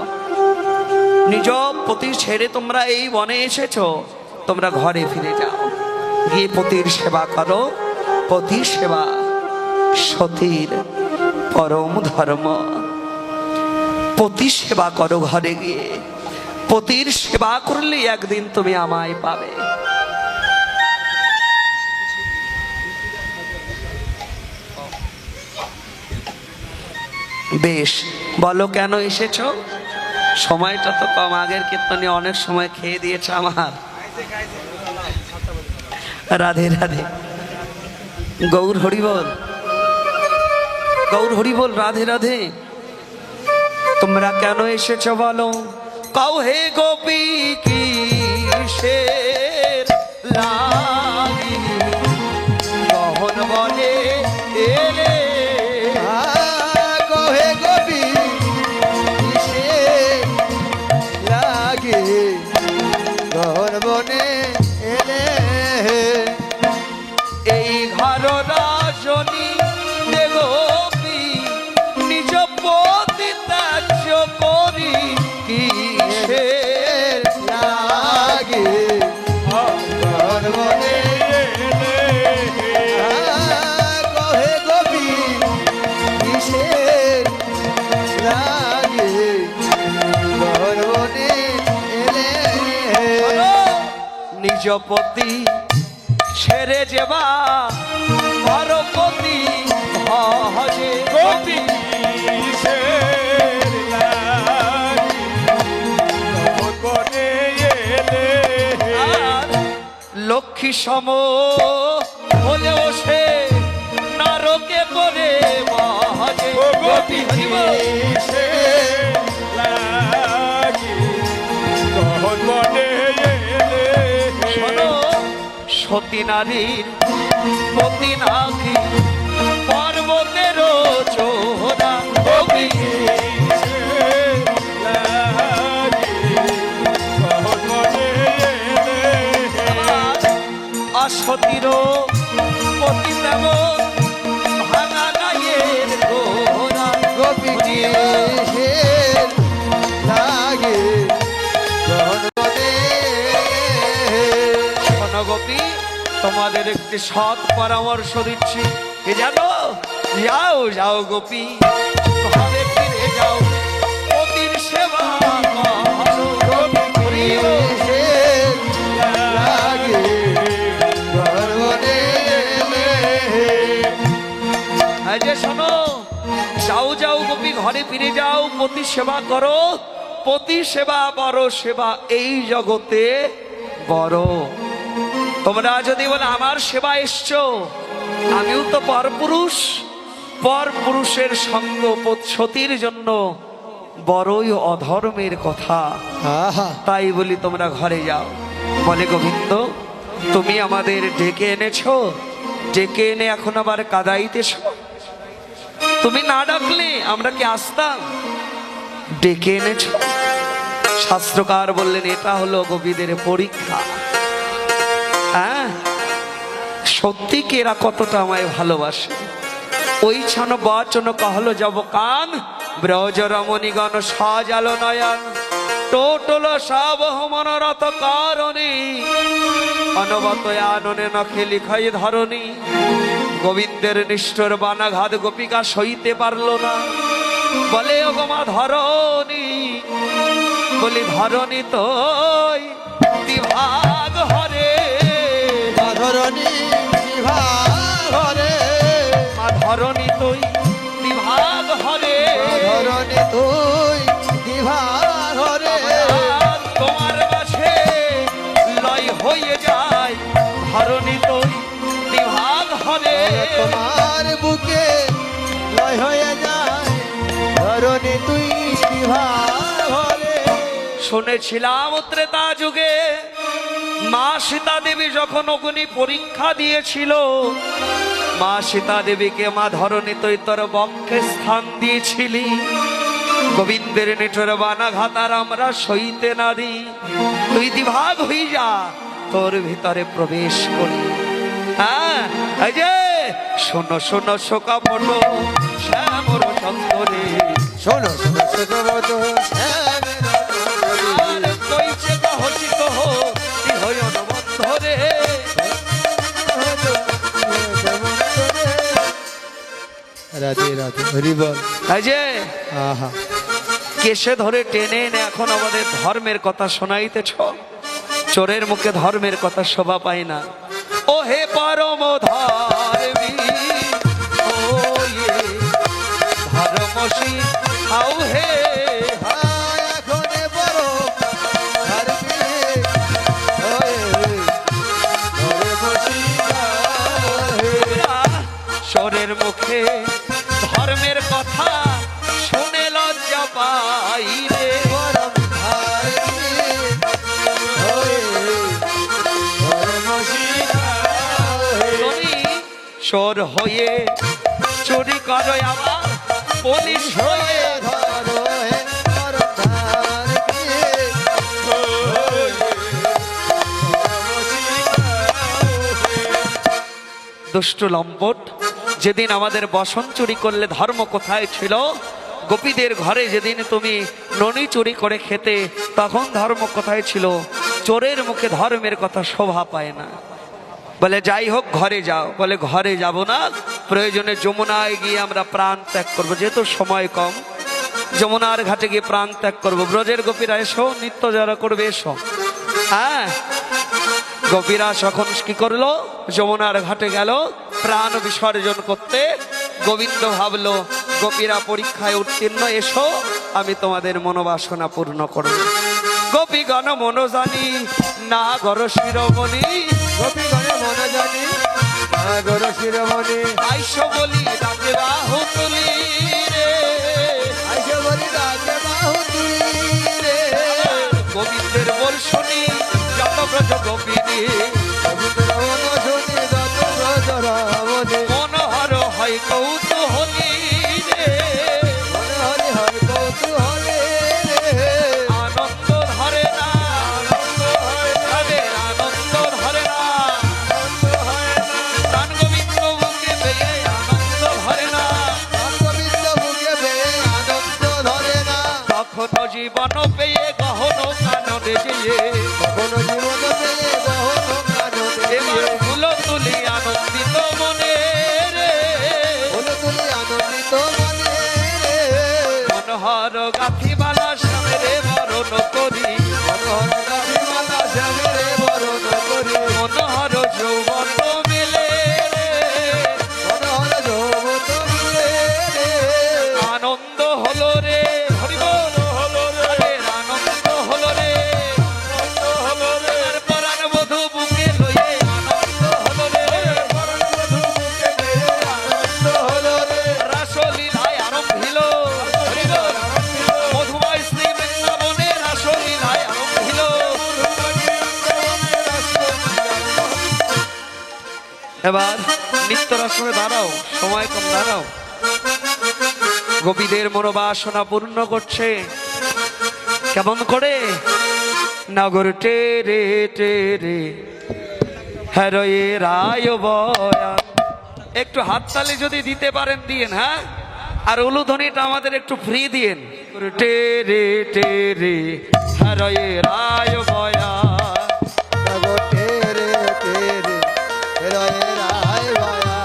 নিজ পতি ছেড়ে তোমরা এই বনে এসেছো, তোমরা ঘরে ফিরে যাও, গিয়ে পতির সেবা করো। পতি সেবা সতীর পরম ধর্ম। পতি সেবা করো ঘরে গিয়ে, পতির সেবা করলে একদিন তুমি আমায় পাবে। বেশ, বলো কেন এসেছো? সময়টা তো কম, আগের কীর্তনে অনেক সময় খেয়ে দিয়েছে আমার। রাধে রাধে, গৌর হরি বল, গৌর হরি বল, রাধে রাধে। তোমরা কেন এসেছো বলো? কও হে গোপী কিসের লাগি গহন বনে এলে? কহে গোপী কিসের লাগে ঘর বনে এলে? এই ঘর রজনী দেবী নিজ পতি ত্যায্য করি কিসের লাগে ঘর বনে কহে গোপী কিসের লাগে ঘর বনে এলে? নিজ পতি ছেড়ে যেবা পরপতি হজে গোপী কিসের লাগি ঘর বনে এলে? আর লক্ষ্মী সম হলেও সে নরকে পড়ে মহাজে ও গোপী গোপী হরিব। কিসের লাগি ঘর বনে এলে? শোনো, সতী নারীর পতি নাকি পর্বতের চোরা গোপী কিসের লাগি ঘর বনে এলে? অসতীর পতি তেমন ভাঙা গায়ের গোরা গোপী কিসের লাগে ঘর বনে? শোনো গোপী, তোমাদের একটি সৎ পরামর্শ দিচ্ছি, কি জানো? যাও যাও গোপী, ঘরে ফিরে যাও, পতির সেবা করো। গোপী কিসের লাগে ঘর বনে এলে? এই যে শোনো, যাও যাও গোপী, ঘরে ফিরে যাও, পতি সেবা করো। পতি সেবা বড় সেবা এই জগতে বড়। তোমরা যদি বলে আমার সেবা এসছো, আমিও তো পরপুরুষ, পরপুরুষের সঙ্গ সতীর জন্য বড়ই অধর্মের কথা। আহা তাই বলি তোমরা ঘরে যাও। বলে গোবিন্দ, তুমি আমাদের ডেকে এনেছো, ডেকে এনে এখন আবার কাদাইতেছ? তুমি না ডাকলে আমরা কি আসতাম? ডেকে এনেছো। শাস্ত্রকার বললেন এটা হলো গোপীদের পরীক্ষা। হ্যাঁ, সত্যি কি এরা কতটা আমায় ভালোবাসে? ওই ছান বচন কহলো যাব কান, ব্রজ রমণীগণ সাজালো নয়ন, টোটল সব মনোরথ কারণী, অনবত আননে নখে লিখাই ধরণী। গোবিন্দের নিষ্ঠুর বানাঘাত গোপিকা সইতে পারলো না, বলে ও গো মা ধরণী, বলি ধরণী তোই বিভাগ হরে, ধরণী বিভাগ হরে, মা ধরণী তুই বিভাগ হরে, ধরণী তুই বিভাগ হরে, তোমার কাছে লয় হয়ে যায়, ধরণী তুই বিভাগ হরে, তোমার বুকে লয় হয়ে যায়, ধরণী তুই বিভাগ হরে। শুনেছিলাম ত্রেতা যুগে মা সীতা দেবী যখন অগ্নি পরীক্ষা দিয়েছিল, মা সীতা দেবীকে মা ধরণী তুই তোর বক্ষে স্থান দিয়েছিলি, গোবিন্দের নিঠুর বানাঘাতার আমরা সইতে না দিই, তুই দিভাগ হয়ে যা, তোর ভিতরে প্রবেশ করি। হ্যাঁ, এই যে শোনো শোনো শোকা পটো শ্যামর চন্দরে, শোনো শোনো শোনো মতো আর কইছে কহছি কহ কি হই অনবন্ধরে, রাধে রাধে হরি বল। এই যে আহা কেসে ধরে টেনে এনে এখন আমাদের ধর্মের কথা শোনাইতেছ, চোরের মুখে ধর্মের কথা শোভা পায় না। ও হে পরম ধর্মী, ও ইয়ে ধর্মসী আও হে, এখনে বড় ধর্মী হয়ে ঘরে বসিয়া হে। চোরের মুখে ধর্মের কথা শুনে লজ্জা পাই রে, পরম ধর্মী হয়ে ঘরে বসিয়া হে। তুমি চোর হয়ে চুরি করো আবার পুলিশ হয়ে, ধরো হে পরম ধর্মী দুষ্ট লম্পট, যেদিন আমাদের বসন চুরি করলে ধর্ম কোথায় ছিল? গোপীদের ঘরে যেদিন তুমি ননি চুরি করে খেতে, তখন ধর্ম কোথায় ছিল? চোরের মুখে ধর্মের কথা শোভা পায় না। বলে যাই হোক ঘরে যাও, বলে ঘরে যাব না, প্রয়োজনে যমুনায় গিয়ে আমরা প্রাণ ত্যাগ করবো, যেহেতু সময় কম, যমুনার ঘাটে গিয়ে প্রাণ ত্যাগ করবো। ব্রজের গোপীরা এসো, নিত্য যারা করবে এসো। হ্যাঁ, গোপীরা তখন কি করলো? যমুনার ঘাটে গেল প্রাণ বিসর্জন করতে। গোবিন্দ ভাবলো গোপীরা পরীক্ষায় উত্তীর্ণ, এসো আমি তোমাদের মনোবাসনা পূর্ণ করব। গোপীগণ মনো জানি না গর শিরোমণি, গোপীগণে মন জানি সাগর শিরোমণি, আইসো বলি ডাকে বাহু তুলি রে, আইসে বলি ডাকে বাহু তুলি রে। গোবিন্দের বল শুনি যত ব্রজ গোপিনী, গোবিন্দের মন শুনি যত ব্রজ রাবণে, মনোহর হয় কৌতূহলী রে, মনে হরি হয় কৌতূহলে রে। আনন্দ ধরে না, তাদের আনন্দ ধরে না, প্রাণ গোবিন্দ বুকে পেয়ে আনন্দ ধরে না, গোবিন্দ বুকে পেয়ে আনন্দ ধরে না, তখন জীবন পেয়ে গহন কাননে যেয়ে, কখনো জীবন পেয়ে গহন কাননে এবার দিয়ে। ফুল তুলি আনন্দিত মনে রে, ফুল তুলি আনন্দিত মনে রে। মনোহর গাথিমালা সামনে বরণ করি, মনোহর গাথিমালা শ্যামরে বরণ করি, মনোহর যৌবন মেলে রে, মনোহর যৌবন মিলে রে। আনন্দ হলো রে, হরিবল হলো রে, আনন্দ হলো রে, আমার পরাণ বধূ বুকে লয়ে আনন্দ হলো রে, আনন্দ হলো রে। রাসলীলায় আরম্ভিল, হরিবল মধুময় শ্রী বৃন্দাবনে রাসলীলায় আরম্ভিল। এবার নিত্য রাসমে দাঁড়াও, সময় কম, দাঁড়াও। গোপীদের মনোবাসনা পূর্ণ করছে কেমন করে? নগর টেরে টেরে হ্যারয়ে রায় বয়া। একটু হাততালি যদি দিতে পারেন দিয়েন, হ্যাঁ, আর উলুধ্বনিটা আমাদের একটু ফ্রি দিয়েন। টেরে টেরে হ্যারয়ে রায় বয়া, নগর তেরে তেরে রয়ে রায় ভায়া।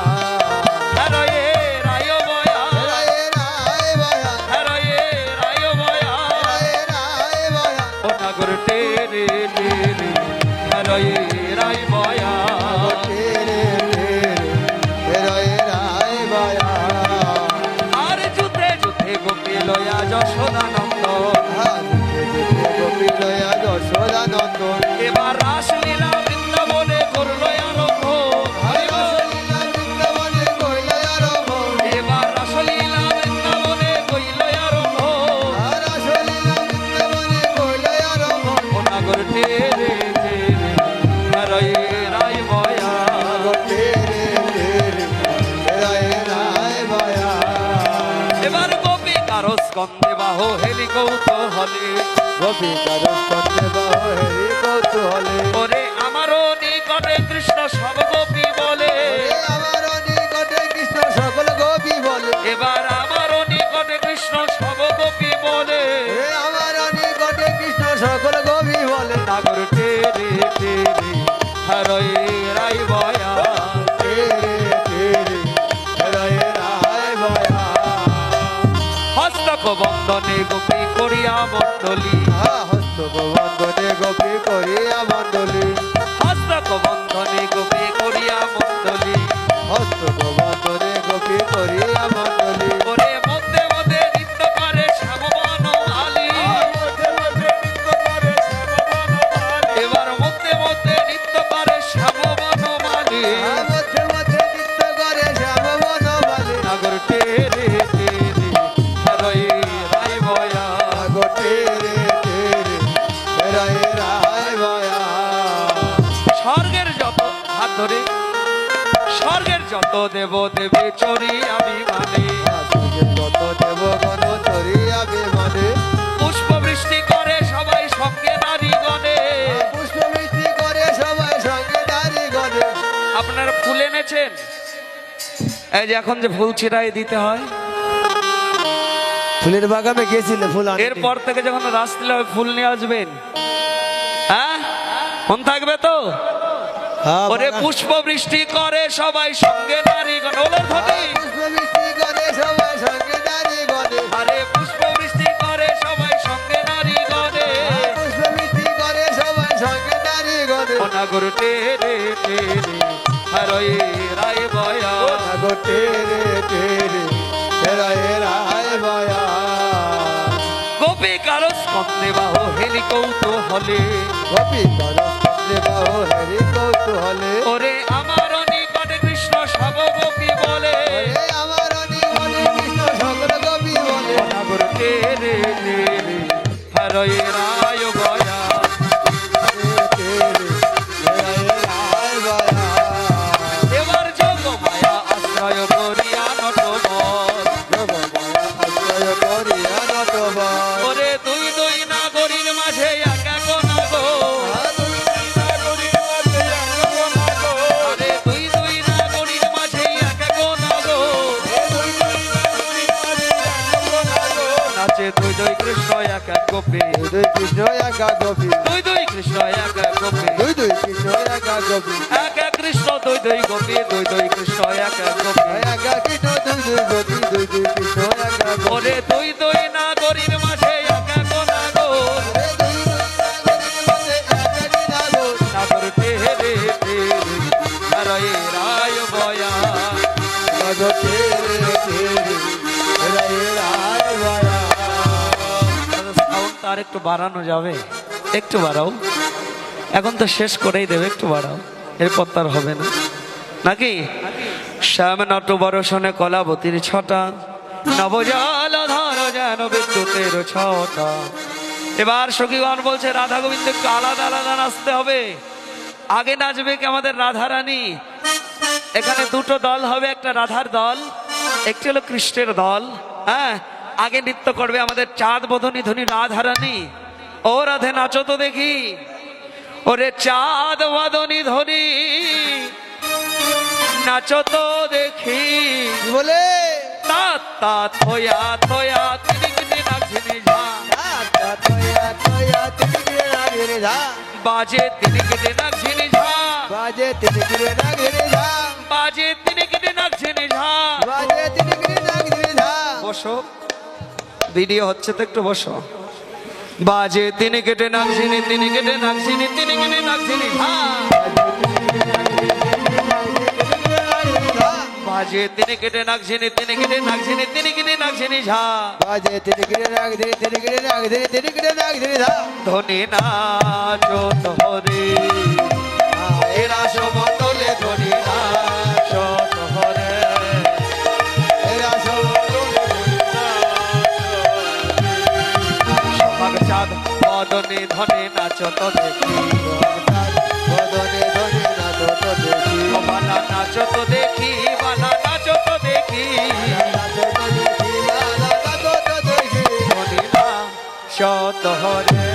যশোদানন্দ। গোপী লয়া যশোদানন্দ। এবার রাসলীলা বৃন্দাবনে করলো আরম্ভ। বৃন্দাবনে কইল আরম্ভ। এবার রাসলীলা বৃন্দাবনে কইল আরম্ভ। রাসলীলা বৃন্দাবনে কইল আরম্ভ। ও নাগর টেরে টেরে রায় রায় বয়া। তেরে তেরে রায় রায় বয়া। এবার গোপী কারো স্কন্দে বাহ হেলি কৌতূহলে। গোপী কারো স্কন্ধে বাহ হেরি কৌতূহলে। ওরে আমারও নিকটে কৃষ্ণ সব গোপী বলে। আমার নিকটে কৃষ্ণ সকল গোপী বলে। এবার আমারও নিকটে কৃষ্ণ সব গোপী বলে। আমার নিকটে কৃষ্ণ সকল গোপী বলে। নাগর টেরে টেরে হরয়ে রাই বয়া। তেরে তেরে রায় রায় বয়া। হস্তক বন্ধনে গোপী করিয়া মণ্ডলী। হস্ত বন্ধনে গোপী করিয়া মণ্ডলী। হস্তক বন্ধনে গোপী করিয়া মণ্ডলী। হস্ত বন্ধনে গোপী করিয়া মণ্ডলী। ওরে মধ্যে মধ্যে নৃত্য করে শ্যামবন আলী। এবার মধ্যে মধ্যে নৃত্য করে শ্যামবন মালী। মধ্যে মধ্যে নৃত্য করে শ্যাম বনমালী। নাগর টেরে টেরে হরয়ে রাই বয়া। তেরে তেরে রায় রায় বয়া। স্বর্গের যত হাত ধরে স্বর্গের যত দেব দেবী চরি আমি মানে। কত দেবগণ চরিয়া বিমানে। পুষ্প বৃষ্টি করে সবাই সঙ্গে নারী গণে। পুষ্পবৃষ্টি করে সবাই সঙ্গে দাঁড়ি গণে। আপনারা ফুল এনেছেন? এই যে এখন যে ফুল ছিটাই দিতে হয়, ফুলের বাগানে গেছিলে ফুল আনতে। এরপর থেকে যখন রাসলীলা হয় ফুল নিয়ে আসবেন। হ্যাঁ, মন থাকবে তো? হ্যাঁ, ওরে বাগান- পুষ্প বৃষ্টি করে সবাই সঙ্গে নারী গণ। ওলে ধ্বনি। পুষ্পবৃষ্টি করে সবাই সঙ্গে দাঁড়ি গণে। আরে পুষ্প বৃষ্টি করে সবাই সঙ্গে নারী গণে। পুষ্পবৃষ্টি করে সবাই সঙ্গে দাঁড়ি গণে। ও নাগর টেরে টেরে হরয়ে রায় বয়া। আগো তেরে তেরে রায় রায় বয়া। গোপী কারো স্কন্দে বাহ হেলি কৌতূহলে। গোপী করো বাহ হরি কৌতূহলে। ওরে আমার নিকটে কৃষ্ণ সব গোপী বলে। আমার নিকটে কৃষ্ণ সকল গোপী বলে। ও নাগর টেরে টেরে হরয়ে রায় বয়া। তেরে রায় রায় বয়া। এবার যোগ মায়া আশ্রয় করিয়া নটবর। আশ্রয় করিয়া নটবর। ওরে দুই দুই নাগরীর মাঝে এক এক নাগর। আরে দুই দুই নাগরীর মাঝে এক এক নাগর। নাচে দুই দুই কৃষ্ণ এক এক গোপী। দুই কৃষ্ণ একা গোপী। দুই দুই কৃষ্ণ এক এক গোপী। দুই দুই কৃষ্ণ একা গোপী। এক এক কৃষ্ণ দুই দুই গোপী। দুই দুই কৃষ্ণ এক এক গোপী। একা কৃষ্ণ দুই দুই গোপী। দুই দুই কৃষ্ণ একা গোপী। ওরে দুই দুই নাগরীর মাঝে এক এক নাগর। নাগর টেরে টেরে হরয়ে রায় বয়া। সাউন্ডটা আর একটু বাড়ানো যাবে? একটু বাড়াও। এখন তো শেষ করেই দেবে, একটু বাড়াও, এরপর তার হবে না নাকি? শ্যাম নট বরসনে কলাবতীর ছটা, নবজাল ধর যেন বিদ্যুতের ছটা। এবার সখীগণ বলছে রাধা গোবিন্দ একটু আলাদা আলাদা নাচতে হবে। আগে নাচবে কি আমাদের রাধারানী। এখানে দুটো দল হবে, একটা রাধার দল, একটি হলো কৃষ্ণের দল। হ্যাঁ, আগে নৃত্য করবে আমাদের চাঁদ বদনী ধনী রাধারানী। ও রাধে নাচো তো দেখি। ওরে চাঁদ বদনী ধনী নাচো তো দেখি। বলে তা তা থয়া থয়া তিনি কিনে নাচনি ঝা। বাজে তিনি কিনে নাচনি ঝা। বাজে তিনি গিরে না গিরে ঝা। বাজে তিনি কিনে নাচনি ঝা। বাজে তিনি গিরে না গিরে ঝা। বসো, ভিডিও হচ্ছে তো, একটু বসো। বাজে তিনি কেটে নাচনি, তিনি কেটে নাচনি, তিনি কেটে নাচনি ঝা। বাজে তিনি কেটে নাক ঝেনে তিনি কেটে নাক ঝেনে তিনি কেটে নাক ঝেনে ঝা বাজে তিনি কিরে নাগ ধরে তিনি কিরে নাগ ধরে তিনি কিরে নাগ ধরে ধা ধনে নাচো তোহরে এরা সমতলে ধনে নাচো তোহরে এরা সমতলে সোহাগ চাঁদ বদনে ধনে নাচো তো দেখি বদনে ধরে না তো দেখি ও বালা নাচো তো দেখি বালা নাচো তো দেখি ধনে নাচো তোহরে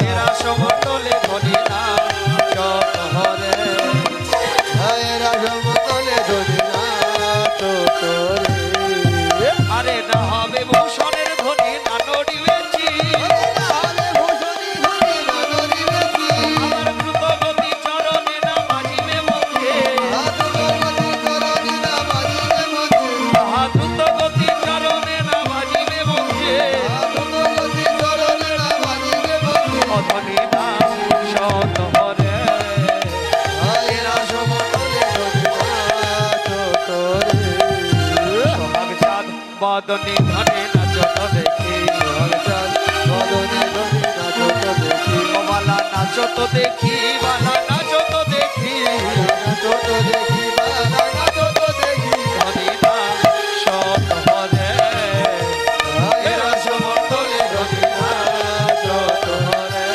এরা সমতলে ধনে নাচো তোহরে আরে না হবে ভূষণের ধ্বনি না নড়িবেছি আমার দ্রুত গতি চরণে না বাজিবে মুখে আহা দ্রুত গতি চরণে না বাজিবে মুখে অধনে না শত হরে এরা সমতলে সোহাগ চাঁদ বদনে ধনে নাচত দেখি ও বালা নাচত দেখি বালা নাচত দেখি ধনে না শত হরে এরা সমতলে ধনে নাচত হরে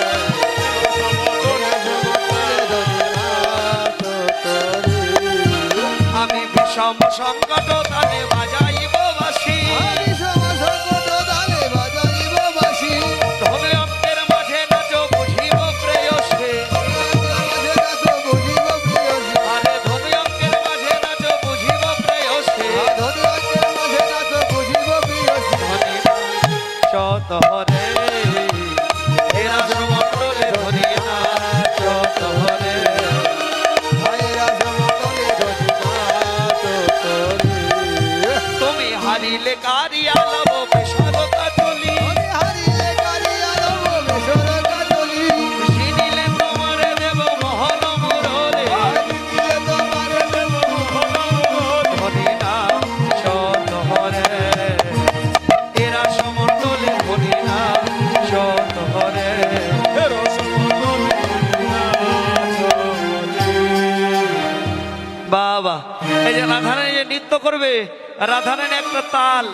আমি বিষম সংকট তানে বাজাইব বাসি ধনে অঙ্কের মাঝে নাচো বুঝিব প্রেয়সে আরে ধনে অঙ্কের মাঝে নাচো বুঝিব প্রেয়সে ধনে শত হরে এরা সমতলে ধনে নাচত হরে তুমি হারিলে কারিয়া লব বেসরতা চলি চিনিলে তোমারে দেব মোহন মুরলে ধনে না শত হরে এরা সমতলে ধনে না শত হরে বাবা এই যে রাধারানী যে নৃত্য করবে রাধারানী একটা তাল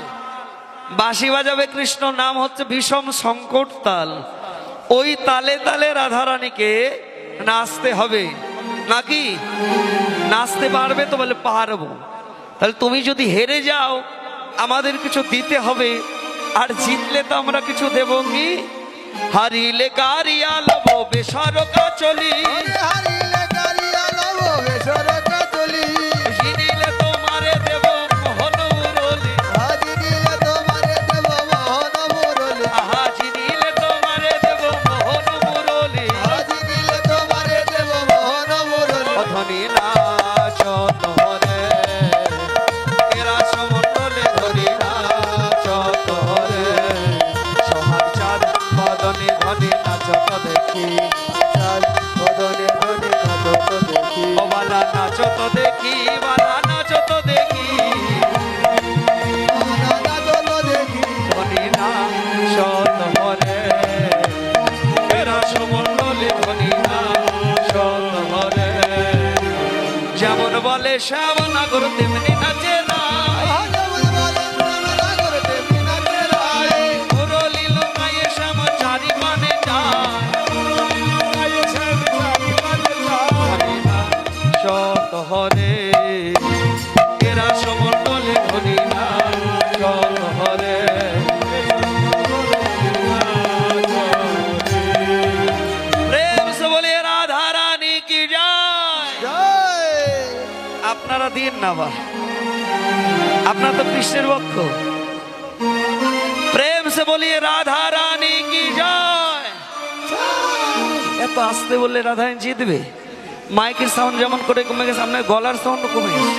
বাঁশি বাজাবে কৃষ্ণ নাম হচ্ছে বিষম সংকট তাল ওই তালে তালে রাধারানীকে নাচতে হবে নাকি নাচতে পারবে তো বলে পারবো তাহলে তুমি যদি হেরে যাও আমাদের কিছু দিতে হবে আর জিতলে তো আমরা কিছু দেব কি হারিলে কারিয়া লব বেসরকা চলি জিনিলে তোমারে দেব মোহন মুরলি আহা জিনিলে তোমারে দেব মোহন মুরলি ধনী নাচত হরে এরা সমতলে ধনী নাচত হরে সোহাগ চাঁদ বদনে ধনী নাচত দেখি ও বালা নাচত দেখি বালা নাচত দেখি ধনী নাচত হরে এরা সমতলে ধনী নাচত হরে যেমন বলে শ্যামনগর তেমনি নাচে না মুরলি লোকায়ে শ্যাম চারি মানে যায় ধনী নাচত হরে এরা সমতলে ধনী নাচত হরে প্রেম সে বলে রাধা রানী কি যায় আপনারা দিন না বা আপনার তো কৃষ্ণের ভক্ত প্রেম সে বলিয়ে রাধা রানী কি যায় এত আসতে বললে রাধা রানী জিতবে মাইকের সাউন্ড যেমন করে কমে গেছে আপনার গলার সাউন্ড কমে গেছে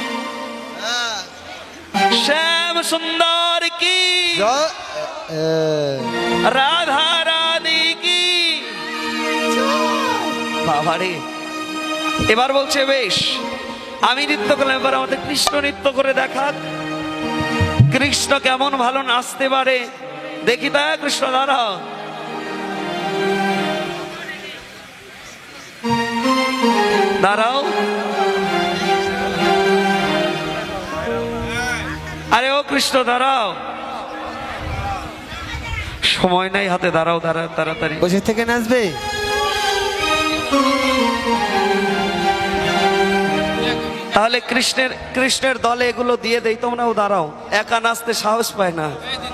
শ্যাম সুন্দর কি রাধা রানী কি বাবারে এবার বলছে বেশ আমি নৃত্য করলাম, এবার আমাদের কৃষ্ণ নৃত্য করে দেখাক। কৃষ্ণ কেমন ভালো নাচতে পারে দেখি। তা কৃষ্ণ দাঁড়াও, দাঁড়াও। আরে ও কৃষ্ণ দাঁড়াও, সময় নাই হাতে, দাঁড়াও তাড়াতাড়ি। বসে থেকে নাচবে? তাহলে কৃষ্ণের দলে এগুলো দিয়ে দেই, তোমরাও দাঁড়াও, একা নাচতে সাহস পায় না।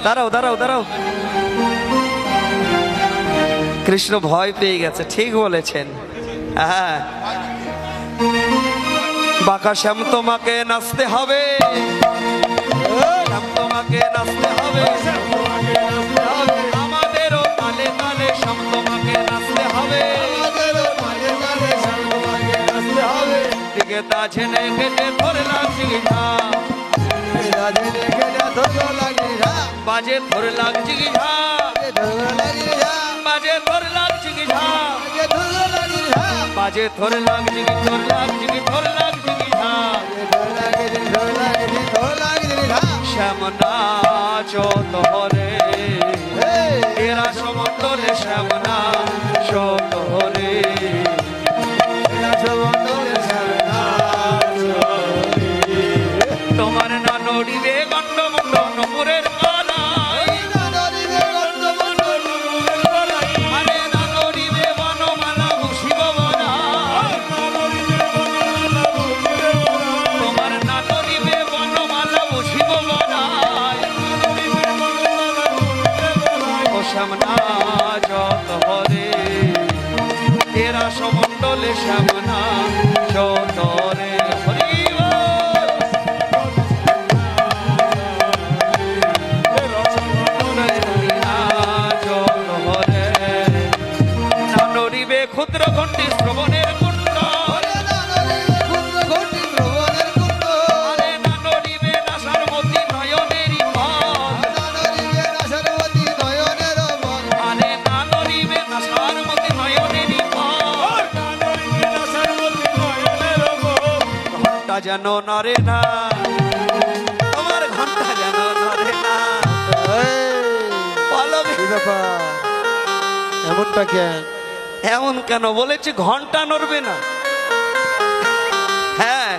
দাঁড়াও দাঁড়াও দাঁড়াও। কৃষ্ণ ভয় পেয়ে গেছে, ঠিক বলেছেন। হ্যাঁ, বাঁকা শ্যাম তোমাকে নাচতে হবে, শ্যাম তোমাকে নাচতে হবে, আমাদেরও তালে তালে শ্যাম তোমাকে নাচতে হবে। দিকে তা ছেনে কেটে ধরে লাগছে গিঝা, বাজে ধরে লাগছে গিঝা, বাজে ধরে লাগছে গিঝা, বাজে ধরে লাগছে গি, ধরে লাগছে গি, ধরে লাগছে গিঝা। শ্যাম নাচ তোহরে, এরা সমন্তরে শ্যাম নাচ তোহরে। তোমার না নড়িবে গণ্ড মুন্ড নপুরের গলায়, আরে না নড়িবে বনমালা ভূষিব বনায়, তোমার না নড়িবে বনমালা ভূষিব বনায়। ও শ্যাম নাচ তোহরে, এরা সমন্ডলে শ্যাম নাচ তোহরে। হরি বল। নড়িবে ক্ষুদ্র ঘণ্টি শ্রবণের কুণ্ড, আরে না নড়িবে নাসার মতি নয়নেরই পথ, আরে না নড়িবে নাসার মতি নয়নেরই পথ। ঘণ্টা যেন নড়ে না, আমার ঘণ্টা যেন নড়ে না। বলো কি ব্যাপার, এমনটা কেন? এমন কেন বলেছি? ঘন্টা নড়বে না। হ্যাঁ,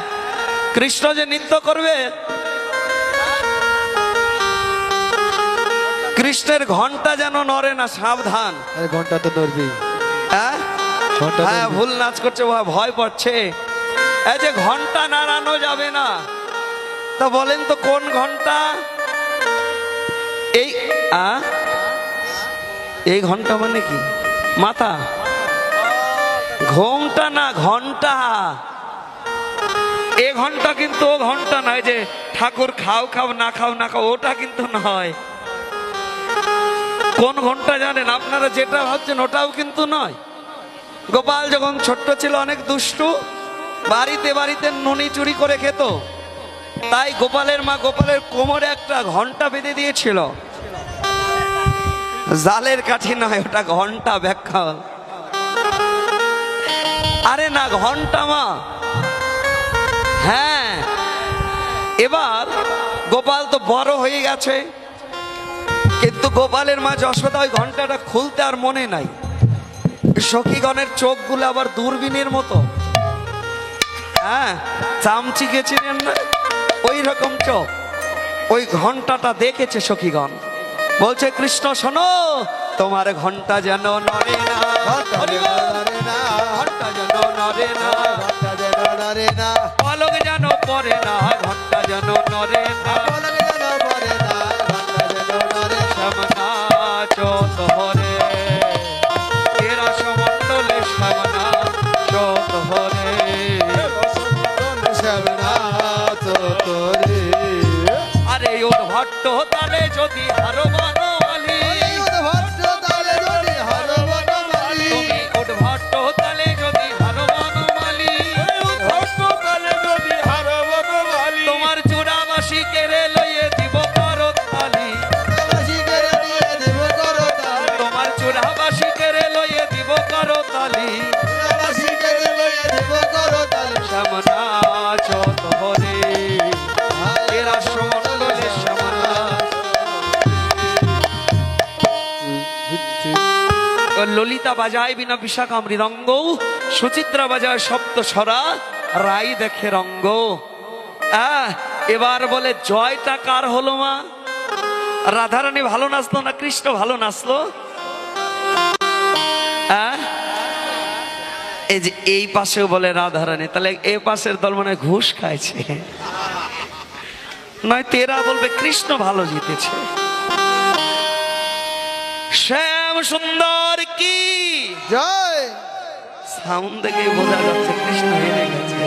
কৃষ্ণ যে নৃত্য করবে, কৃষ্ণের ঘন্টা যেন নড়ে না, সাবধান। আরে ঘন্টা তো নড়বি। হ্যাঁ ঘন্টা হ্যাঁ, নড়বে। ভুল নাচ করছে, ভয় পড়ছে। এই যে ঘন্টা নাড়ানো যাবে না, তা বলেন তো কোন ঘন্টা? এই এই ঘন্টা মানে কি? মাথা, ঘোমটা না, ঘন্টা। এ ঘন্টা কিন্তু ও ঘন্টা নয় যে ঠাকুর খাও খাও না খাও না খাও, ওটা কিন্তু নয়। কোন ঘন্টা জানেন আপনারা? যেটা ভাবছেন ওটাও কিন্তু নয়। গোপাল যখন ছোট্ট ছিল অনেক দুষ্টু, বাড়িতে বাড়িতে নুনি চুরি করে খেত, তাই গোপালের মা গোপালের কোমরে একটা ঘন্টা বেঁধে দিয়েছিল। জালের কাঠি নয়, ওটা ঘন্টা। ব্যাখ্যা, আরে না ঘন্টা মা। হ্যাঁ, এবার গোপাল তো বড় হয়ে গেছে, কিন্তু গোপালের মা যশোদা ওই ঘন্টাটা খুলতে আর মনে নাই। সখীগণের চোখগুলো আবার দূরবীনের মতো, হ্যাঁ, চামচি গেছিলেন না, ওই রকম চোখ। ওই ঘন্টাটা দেখেছে সখীগণ, বলছে কৃষ্ণ শোনো, তোমার ঘন্টা যেন নড়ে না, ঘন্টা যেন নড়ে না, পলক যেন পড়ে না, ঘন্টা যেন নড়ে না। শ্যাম নাচ তোহরে, এরা সমন্ডলে শ্যাম নাচ তোহরে। আরে ওর ভট্ট তালে যদি হারো বনমালী, তুমি ওর ভট্ট তালে যদি হারো বনমালী, তোমার চূড়াবাসী কেড়ে লইয়ে দিব করতালি, তোমার চূড়াবাসী কেড়ে লইয়ে দিব করতালি। শ্যাম নাচ ললিতা বাজায় বিনা বিশাখা মৃদঙ্গ, সুচিত্রা বাজায় সপ্ত স্বরা, রাই দেখে রঙ্গ। এবার বলে জয়টা কার হলো মা? রাধারানী ভালো নাচলো না কৃষ্ণ ভালো নাচলো? এই যে এই পাশেও বলে রাধারানী, তাহলে এই পাশের দল মানে ঘুষ খাইছে, নয় তেরা বলবে কৃষ্ণ ভালো জিতেছে। শ্যাম সুন্দর কি জয়। সাউন্ড দেখে বোঝা যাচ্ছে কৃষ্ণ হেরে গেছে।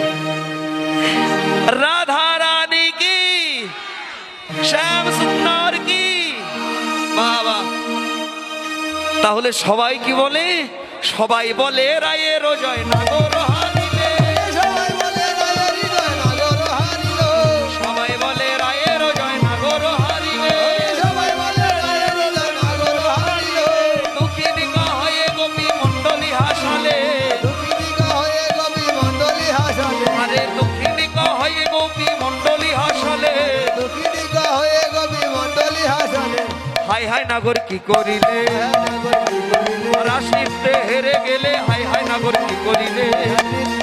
রাধা রানী কি, শ্যাম সুন্দর কি, বাবা। তাহলে সবাই কি বলে? সবাই বলে রায়ের জয় নাগর হারিলে, সবাই বলে রায়ের জয় নাগর হারিল, সবাই বলে রায়ের জয় নাগর হারিলে। সবাই বলে রায়ের জয় নাগর হারিল, দুঃখিনিকা হয়ে গোপী মণ্ডলী হাসালে, দুঃখিনিকা হয়ে কবি মণ্ডলী হাসালে, আরে দুঃখিনিকা হয়ে গোপী মণ্ডলী হাসালে। দুঃখিনিকা হয়ে কবি মণ্ডলী হাসালে। হাই হাই নাগর কি করিলে, রাশিতে হেরে গেলে হাই হাই নাগর কি করিলে।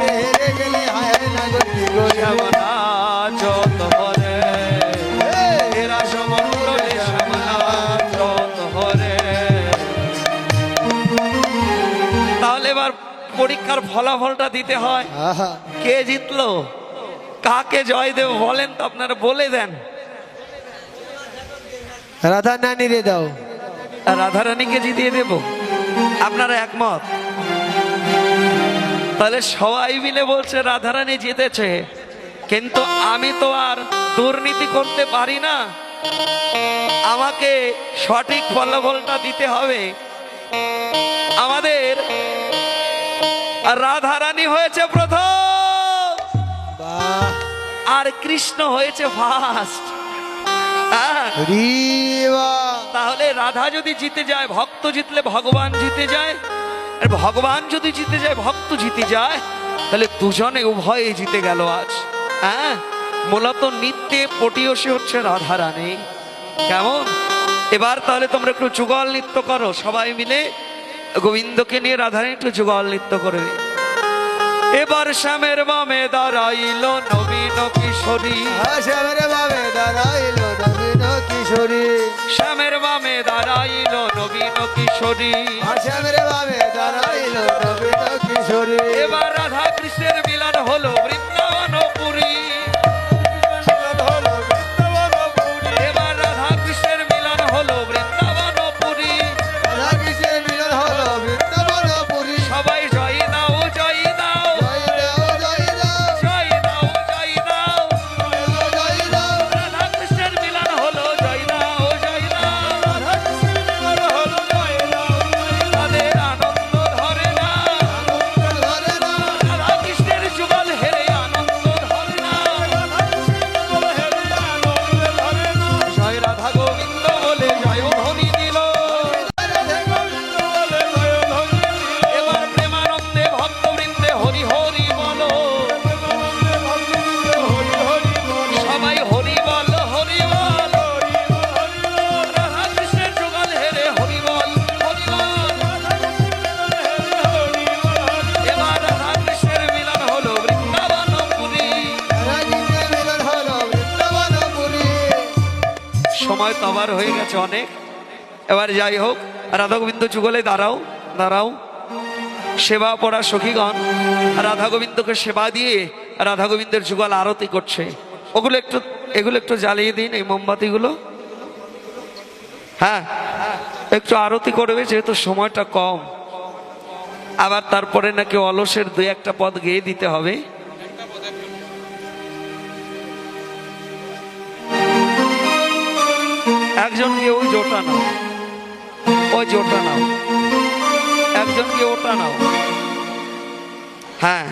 হেরে গেলে হায় হায় নাগর কি করিলে। শ্যামনাচ তোহরে এরা সমণ্ডলে, শ্যামনাচ তোহরে। তাহলে এবার পরীক্ষার ফলাফলটা দিতে হয়। আহা, কে জিতলো, কাকে জয় দেব বলেন তো, আপনারা বলে দেন। রাধা নানি রে দাও। রাধারানীকে জিতিয়ে দেব, আপনারা একমত? তাহলে সবাই মিলে বলছে রাধারানী জিতেছে, কিন্তু আমি তো আর দুর্নীতি করতে পারি না, আমাকে সঠিক ফলাফলটা দিতে হবে। আমাদের রাধারানী হয়েছে প্রথম, বাহ, আর কৃষ্ণ হয়েছে ফার্স্ট। রিবা। তাহলে রাধা যদি জিতে যায়, ভক্ত জিতলে ভগবান জিতে যায়, আর ভগবান যদি জিতে যায় ভক্ত জিতে যায়, তাহলে দুজনে উভয়ে জিতে গেল আজ। মূলত নৃত্যে পটিয়সী হচ্ছে রাধারানী। কেমন? এবার তাহলে তোমরা একটু যুগল নৃত্য করো, সবাই মিলে গোবিন্দকে নিয়ে রাধারানী একটু যুগল নৃত্য করবে। এবার শ্যামের বামে দাঁড়াইল নবীন কিশোরী, শ্যামের বাবে দাঁড়াইল নবীন কিশোরী, শ্যামের বামে দাঁড়াইল নবীন কিশোরী। শ্যামের বাবে দাঁড়াইল নবীন কিশোরী। এবার রাধা কৃষ্ণের মিলন হলো বৃন্দাবনপুরী, এবার রাধা কৃষ্ণের মিলন হলো বৃন্দাবনপুরী। রাধা কৃষ্ণের মিলন হলো বৃন্দাবনপুরী। সবাই জয় দাও জয় দাও, জয় দাও জয় দাও, জয় দাও জয় দাও। জয় দাও। রাধা কৃষ্ণের মিলন হলো জয় দাও জয় দাও। তাদের আনন্দ ধরে না, ধরে না, রাধা কৃষ্ণের যুগল হেরে আনন্দ ধরে না। জয় রাধা গোবিন্দ বলে জয় ধ্বনি দিল। এবার প্রেমানন্দে ভক্তবৃন্দে হরি হরি বলো, সবাই হরি বল হরি বল। রাধা কৃষ্ণের যুগল হেরে হরি বল হরি বল। এবার রাধা কৃষ্ণের মিলন হলো বৃন্দাবনপুরী। রাধা কৃষ্ণের মিলন হলো বৃন্দাবনপুরী। সময় তো আবার হয়ে গেছে অনেক। এবার যাই হোক, রাধা গোবিন্দ যুগলে দাঁড়াও দাঁড়াও। সেবা পড়া সখীগণ রাধা গোবিন্দকে সেবা দিয়ে রাধা গোবিন্দের যুগল আরতি করছে। এগুলো একটু জ্বালিয়ে দিন, এই মোমবাতিগুলো। হ্যাঁ, একটু আরতি করবে, যেহেতু সময়টা কম। আবার তারপরে নাকি অলসের দুই একটা পদ গেয়ে দিতে হবে। একজন গিয়ে ওই জোটা নাও, ওই জোটা নাও, একজন গিয়ে ওটা নাও। হ্যাঁ,